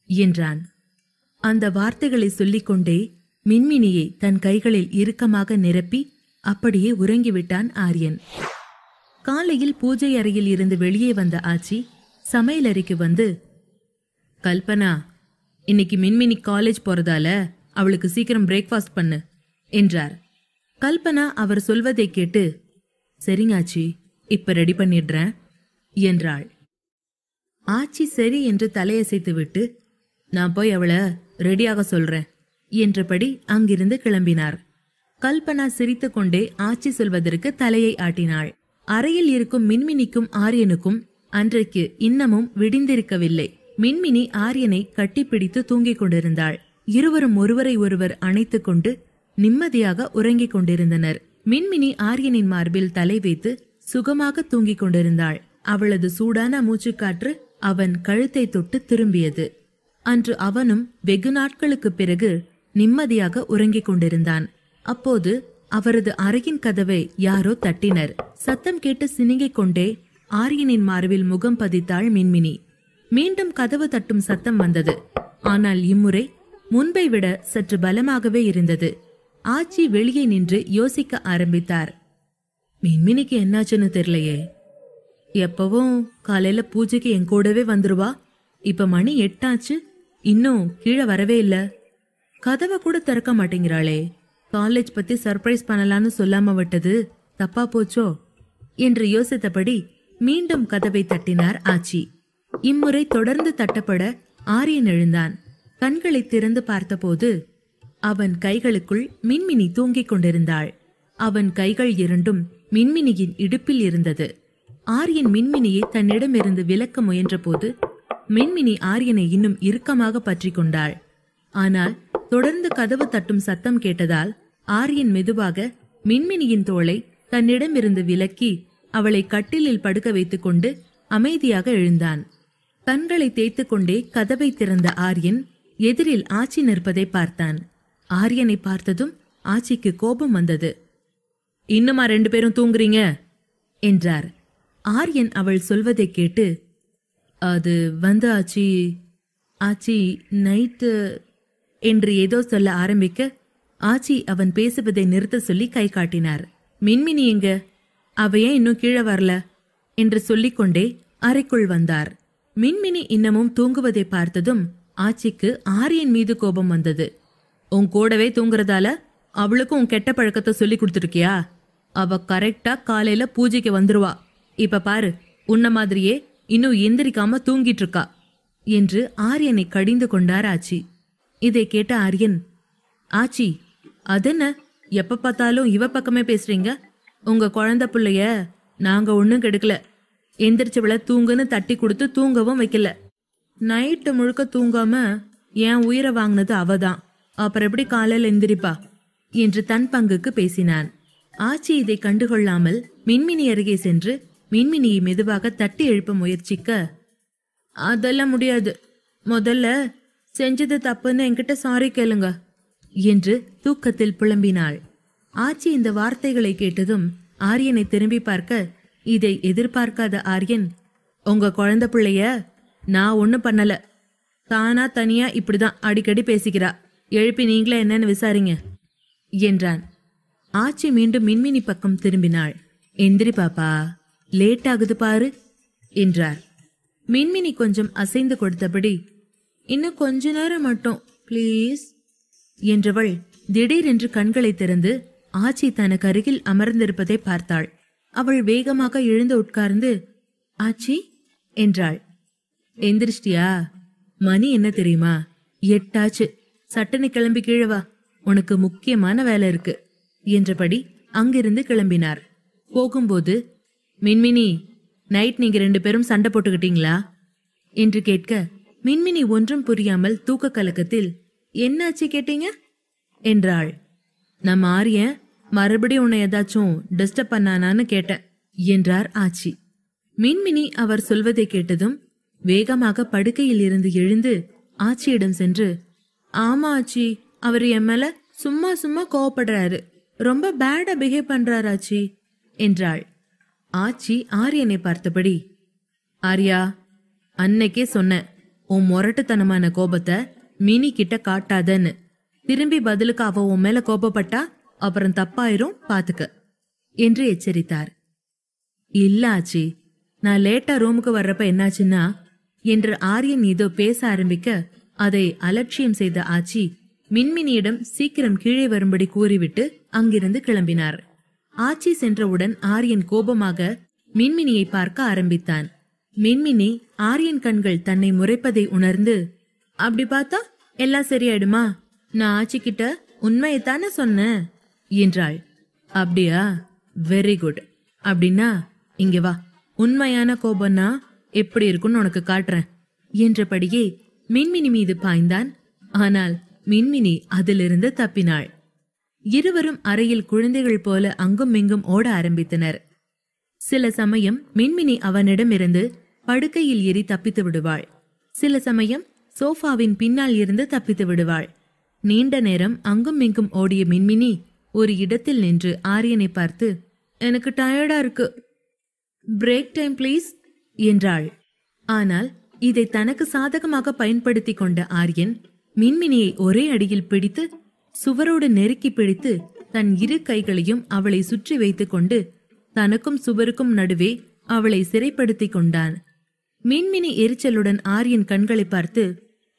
என்றான். அந்த வார்த்தைகளை சொல்லிக்கொண்டே மின்மினியை தன் கைகளில் இறுக்கமாக நிரப்பி அப்படியே உறங்கிவிட்டான் ஆரியன். காலையில் பூஜை அறையில் இருந்து வெளியே வந்த ஆச்சி சமையலறைக்கு வந்து, கல்பனா, இன்னைக்கு மின்மினி காலேஜ் போறதால அவளுக்கு சீக்கிரம் பிரேக்ஃபாஸ்ட் பண்ணு என்றார். கல்பனா அவர் சொல்வதை கேட்டு, சரிங்க ஆச்சி, இப்ப ரெடி பண்ணிடுறேன் என்றாள். ஆச்சி சரி என்று தலையசைத்து விட்டு, நான் போய் அவளை ரெடியாக சொல்றேன் என்றபடி அங்கிருந்து கிளம்பினார். கல்பனா சிரித்துக்கொண்டே ஆச்சி சொல்வதற்கு தலையை ஆட்டினாள். அறையில் இருக்கும் மின்மினிக்கும் ஆரியனுக்கும் அன்றைக்கு இன்னமும் விடிந்திருக்கவில்லை. மின்மினி ஆரியனை கட்டிப்பிடித்து தூங்கிக் கொண்டிருந்தாள். இருவரும் ஒருவரை ஒருவர் அணைத்துக் கொண்டு நிம்மதியாக உறங்கிக் கொண்டிருந்தனர். மின்மினி ஆரியனின் மார்பில் தலை வைத்து சுகமாக தூங்கிக் கொண்டிருந்தாள். அவளது சூடான மூச்சுக்காற்று அவன் கழுத்தை தொட்டு திரும்பியது. அன்று அவனும் வெகு நாட்களுக்கு பிறகு நிம்மதியாக உறங்கிக் கொண்டிருந்தான். அப்போது அவரது அறையின் கதவை யாரோ தட்டினர். சத்தம் கேட்டு சினுங்கிக் கொண்டே ஆரியனின் மார்பில் முகம் பதித்தாள் மின்மினி. மீண்டும் கதவு தட்டும் சத்தம் வந்தது. ஆனால் இம்முறை முன்பை விட சற்று பலமாகவே இருந்தது. ஆச்சி வெளியே நின்று யோசிக்க ஆரம்பித்தார். மின்மினிக்கு என்னாச்சுன்னு தெரியலையே. எப்பவும் காலையில பூஜைக்கு என் கூடவே வந்துருவா. இப்ப மணி 8 ஆச்சு, இன்னும் கீழே வரவே இல்ல. கதவை கூட திறக்க மாட்டேங்கிறாளே. காலேஜ் பத்தி சர்ப்ரைஸ் பண்ணலான்னு சொல்லாம விட்டது தப்பா போச்சோ என்று யோசித்தபடி மீண்டும் கதவை தட்டினார் ஆச்சி. இம்முறை தொடர்ந்து தட்டப்பட ஆரியன் எழுந்தான். கண்களை திறந்து பார்த்தபோது அவன் கைகளுக்குள் மின்மினி தூங்கிக் கொண்டிருந்தாள். அவன் கைகள் இரண்டும் மின்மினியின் இடுப்பில் இருந்தது. ஆரியன் மின்மினியை தன்னிடமிருந்து விலக்க முயன்ற போது மின்மினி ஆரியனை இன்னும் இறுக்கமாக பற்றி கொண்டாள். ஆனால் தொடர்ந்து கதவு தட்டும் சத்தம் கேட்டதால் ஆரியன் மெதுவாக மின்மினியின் தோளை தன்னிடமிருந்து விலக்கி அவளை கட்டிலில் படுக்க வைத்துக் கொண்டு அமைதியாக எழுந்தான். கண்களை தேய்த்து கொண்டே கதவை திறந்த ஆரியன் எதிரில் ஆச்சி நிற்பதை பார்த்தான். ஆரியனை பார்த்ததும் ஆச்சிக்கு கோபம் வந்தது. இன்னுமா 2 பேரும் தூங்குறீங்க என்றார். ஆரியன் அவள் சொல்வதை கேட்டு, அது வந்து ஆச்சி ஆச்சி நைட்டு என்று ஏதோ சொல்ல ஆரம்பிக்க ஆச்சி அவன் பேசுவதை நிறுத்த சொல்லி கை காட்டினார். மின்மினி எங்க? அவ ஏன் இன்னும் கீழே வரல என்று சொல்லிக்கொண்டே அறைக்குள் வந்தார். மின்மினி இன்னமும் தூங்குவதை பார்த்ததும் ஆச்சிக்கு ஆரியன் மீது கோபம் வந்தது. உன் கூடவே தூங்குறதால அவளுக்கும் உன் கெட்ட பழக்கத்தை சொல்லி கொடுத்துருக்கியா? அவ கரெக்டா காலையில பூஜைக்கு வந்துருவா. இப்ப பாரு, உன்ன மாதிரியே இன்னும் எந்திரிக்காம தூங்கிட்டு இருக்கா என்று ஆரியனை கடிந்து கொண்டார் ஆச்சி. இதை கேட்ட ஆரியன், ஆச்சி அதென்ன எப்ப பார்த்தாலும் இவ பக்கமே பேசுறீங்க? உங்க குழந்தை பிள்ளைய நாங்க ஒன்னும் கெடுக்கல. எந்திரிச்சவள தூங்குன்னு தட்டி கொடுத்து தூங்கவும் வைக்கல. நைட்டு முழுக்க தூங்காம என் உயிரை வாங்கினது அவதான். அப்புறம் எப்படி காலையில் எந்திரிப்பா என்று தன் பங்குக்கு பேசினான். ஆச்சி இதை கண்டுகொள்ளாமல் மின்மினி அருகே சென்று மின்மினியை மெதுவாக தட்டி எழுப்ப முயற்சிக்க, அதெல்லாம் முடியாது, முதல்ல செஞ்சது தப்புன்னு என்கிட்ட சாரி கேளுங்க என்று தூக்கத்தில் புலம்பினாள். ஆச்சி இந்த வார்த்தைகளை கேட்டதும் ஆரியனை திரும்பி பார்க்க, இதை எதிர்பார்க்காத ஆரியன், உங்க குழந்தை பிள்ளைய நான் ஒன்னும் பண்ணல, தானா தனியா இப்படிதான் அடிக்கடி பேசிக்கிறா, எழுப்பி நீங்களே என்னன்னு விசாரிங்க என்றான். ஆச்சி மீண்டும் மின்மினி பக்கம் திரும்பினாள். எந்திரி பாப்பா, லேட் ஆகுது பாரு என்றார். மின்மினி கொஞ்சம் அசைந்து கொடுத்தபடி, இன்னும் கொஞ்ச நேரம் மட்டும் பிளீஸ் என்றவள் திடீரென்று கண்களை திறந்து ஆச்சி தனக்கு அருகில் அமர்ந்திருப்பதை பார்த்தாள். அவள் வேகமாக எழுந்து உட்கார்ந்து, ஆச்சி என்றாள். எந்திரிச்சிட்டியா? மணி என்ன தெரியுமா? 8 ஆச்சு. சட்டனை கிளம்பி கீழே வா, உனக்கு முக்கியமான வேலை இருக்கு என்றபடி அங்கிருந்து கிளம்பினார். போகும்போது, மின்மினி நைட் நீங்க 2 பேரும் சண்டை போட்டுக்கிட்டீங்களா என்று கேட்க, மின்மினி ஒன்றும் புரியாமல் தூக்க கலக்கத்தில், என்னாச்சு கேட்டீங்க என்றாள். நம்ம ஆரியன் மறுபடியும் உன்னை ஏதாச்சும் டிஸ்டர்ப் பண்ணானான்னு கேட்டேன் என்றார் ஆச்சி. மின்மினி அவர் சொல்வதை கேட்டதும் வேகமாக படுக்கையில் இருந்து எழுந்து ஆச்சியிடம் சென்று, ஆமா ஆச்சி, அவர் என் மேல சும்மா சும்மா கோவப்படுறாரு, ரொம்ப பேடா பிஹேவ் பண்றாரு ஆச்சி என்றாள். ஆச்சி ஆரியனை பார்த்தபடி, ஆரியா, அன்னைக்கே சொன்னேன் உன் முரட்டுத்தனமான கோபத்தை மினி கிட்ட காட்டாதன்னு. திரும்பி பதிலுக்கு அவ உன் மேல கோபப்பட்டா அப்புறம் தப்பாயிரும், பாத்துக்க என்று எச்சரித்தார். இல்ல ஆச்சி, நான் லேட்டா ரூமுக்கு வர்றப்ப என்னாச்சுன்னா என்று ஆரியன் ஏதோ பேச ஆரம்பிக்க அதை அலட்சியம் செய்த ஆச்சி மின்மினியிடம் சீக்கிரம் கீழே வரும்படி கூறிவிட்டு அங்கிருந்து கிளம்பினார். ஆச்சி சென்றவுடன் ஆரியன் கோபமாக மின்மினியை பார்க்க ஆரம்பித்தான். மின்மினி ஆரியன் கண்கள் தன்னை முறைப்பதை உணர்ந்து, அப்படி பார்த்தா எல்லாம் சரியாயிடுமா? நான் ஆச்சிக்கிட்ட உண்மையைத்தானே சொன்னேன் என்றாள். அப்படியா, வெரி குட். அப்படின்னா இங்க வா, உண்மையான கோபம்னா எப்படி இருக்குன்னு உனக்கு காட்டுறேன் என்றபடியே மின்மினி மீது பாய்ந்தான். ஆனால் மின்மினி அதிலிருந்து தப்பினாள். இருவரும் அறையில் குழந்தைகள் போல அங்கும் இங்கும் ஓட ஆரம்பித்தனர். சில சமயம் மின்மினி அவனிடமிருந்து படுக்கையில் ஏறி தப்பித்து விடுவாள். சில சமயம் சோஃபாவின் பின்னால் இருந்து தப்பித்து விடுவாள். நீண்ட நேரம் அங்கும் இங்கும் ஓடிய மின்மினி ஒரு இடத்தில் நின்று ஆரியனை பார்த்து, எனக்கு டயர்டா இருக்கு, பிரேக் டைம் ப்ளீஸ் என்றாள். ஆனால் இதை தனக்கு சாதகமாக பயன்படுத்தி கொண்ட ஆரியன் மின்மினியை ஒரே அடியில் பிடித்து சுவரோடு நெருக்கி பிடித்து தன் இரு கைகளையும் அவளை சுற்றி வைத்துக் கொண்டு தனக்கும் சுவருக்கும் நடுவே அவளை சிறைப்படுத்தி கொண்டான். மின்மினி எரிச்சலுடன் ஆரியன் கண்களை பார்த்து,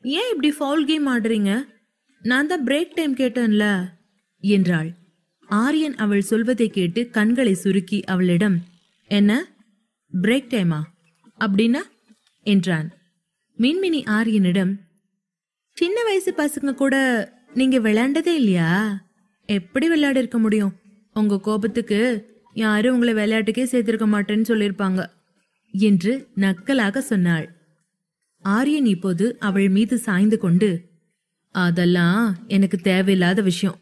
ஏன் இப்படி ஃபவுல் கேம் ஆடுறீங்க? நான் தான் பிரேக் டைம் கேட்டேன்ல என்றாள். ஆரியன் அவள் சொல்வதை கேட்டு கண்களை சுருக்கி அவளிடம், என்ன பிரேக் டைமா அப்படின்னா என்றான். மின்மினி ஆரியனிடம், சின்ன வயசு பசங்க கூட நீங்க விளையாண்டதே இல்லையா? எப்படி விளையாட இருக்க முடியும்? உங்க கோபத்துக்கு யாரும் உங்களை விளையாட்டுக்கே சேர்த்திருக்க மாட்டேன்னு சொல்லியிருப்பாங்க என்று நக்கலாக சொன்னாள். ஆரியன் இப்போது அவள் மீது சாய்ந்து கொண்டு, அதெல்லாம் எனக்கு தேவையில்லாத விஷயம்.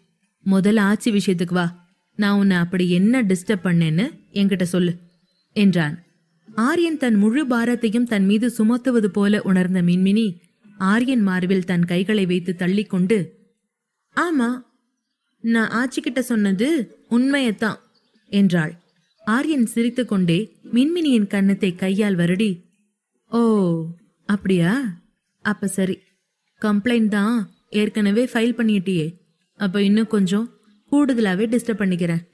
முதல்ல ஆச்சி விஷயத்துக்கு வா. நான் உன்னை அப்படி என்ன டிஸ்டர்ப் பண்ணேன்னு என்கிட்ட சொல்லு என்றான். ஆரியன் தன் முழு பாரத்தையும் தன் மீது சுமத்துவது போல உணர்ந்த மின்மினி ஆரியன் மார்பில் தன் கைகளை வைத்து தள்ளிக்கொண்டு, ஆமா, நான் ஆச்சிக்கிட்ட சொன்னது உண்மையத்தான் என்றாள். ஆரியன் சிரித்து கொண்டே மின்மினியின் கன்னத்தை கையால் வருடி, ஓ அப்படியா, அப்ப சரி, கம்ப்ளைண்ட் தான் ஏற்கனவே ஃபைல் பண்ணிட்டியே, அப்ப இன்னும் கொஞ்சம் கூடுதலாவே டிஸ்டர்ப் பண்ணிக்கிறேன்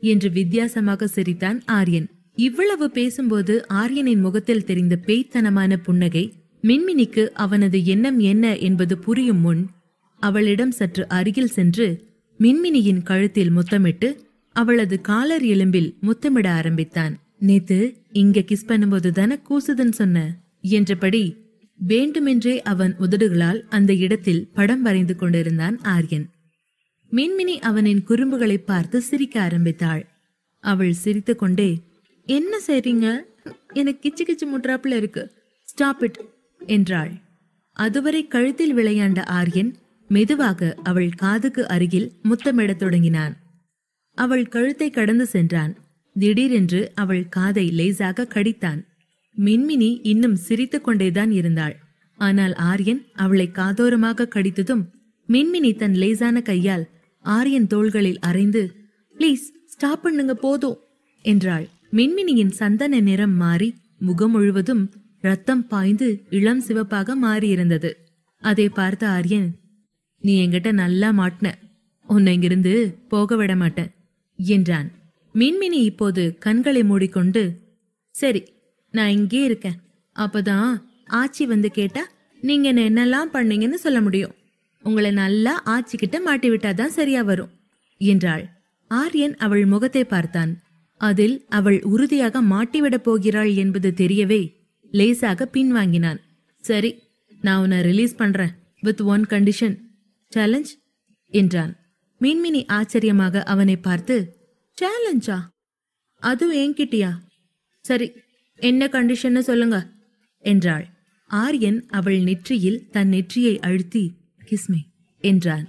என்று வித்தியாசமாக சிரித்தான் ஆரியன். இவ்வளவு பேசும்போது ஆரியனின் முகத்தில் தெரிந்த பேய்த்தனமான புன்னகை மின்மினிக்கு அவனது எண்ணம் என்ன என்பது புரியும் முன் அவளிடம் சற்று அருகில் சென்று மின்மினியின் கழுத்தில் முத்தமிட்டு அவளது காலர் எலும்பில் முத்தமிட ஆரம்பித்தான். நேத்து இங்க கிஸ் பண்ணும்போது தானே கூசுதுன்னு சொன்ன என்றபடி வேண்டுமென்றே அவன் உதடுகளால் அந்த இடத்தில் படம் வரைந்து கொண்டிருந்தான் ஆரியன். மின்மினி அவனின் குறும்புகளை பார்த்து சிரிக்க ஆரம்பித்தாள். அவள் சிரித்து கொண்டே, என்ன செய்றீங்க? எனக்கு கிச்சு கிச்சு முட்ராப்புல இருக்கு, ஸ்டாப் இட் என்றாள். அதுவரை கழுத்தில் விளையாண்ட ஆரியன் மெதுவாக அவள் காதுக்கு அருகில் முத்தமிடத் தொடங்கினான். அவள் கழுத்தை கடந்து சென்றான். திடீரென்று அவள் காதை லேசாக கடித்தான். மின்மினி இன்னும் சிரித்து கொண்டேதான் இருந்தாள். ஆனால் ஆரியன் அவளை காதோரமாக கடித்ததும் மின்மினி தன் லேசான கையால் ஆரியன் தோள்களில் அரைந்து, பிளீஸ் ஸ்டாப் பண்ணுங்க போதும் என்றாள். மின்மினியின் சந்தன நிறம் மாறி முகம் முழுவதும் ரத்தம் பாய்ந்து இளம் சிவப்பாக மாறியிருந்தது. அதை பார்த்த ஆரியன், நீ என்கிட்ட நல்லா மாட்டின, உன்னை இங்கிருந்து போக விட மாட்டேன் என்றான். மின்மினி இப்போது கண்களை மூடிக்கொண்டு, சரி, நான் இங்கே இருக்கேன், அப்பதான் ஆச்சி வந்து கேட்டா நீங்க என்ன என்னெல்லாம் பண்ணீங்கன்னு சொல்ல முடியும். உங்களை நல்லா ஆச்சிக்கிட்ட மாட்டி விட்டாதான் சரியா வரும் என்றாள். ஆரியன் அவள் முகத்தை பார்த்தான். அதில் அவள் உறுதியாக மாட்டிவிடப் போகிறாள் என்பது தெரியவே லேசாக பின்வாங்கினான். சரி, நான் உன்னை ரிலீஸ் பண்றேன், வித் ஒன் கண்டிஷன். சேலஞ்ச் என்றான். மின்மினி ஆச்சரியமாக அவனை பார்த்து, சேலஞ்சா? அதுவும் என்கிட்டயா? சரி, என்ன கண்டிஷன்னு சொல்லுங்க என்றாள். ஆரியன் அவள் நெற்றியில் தன் நெற்றியை அழுத்தி, கிஸ்மி என்றான்.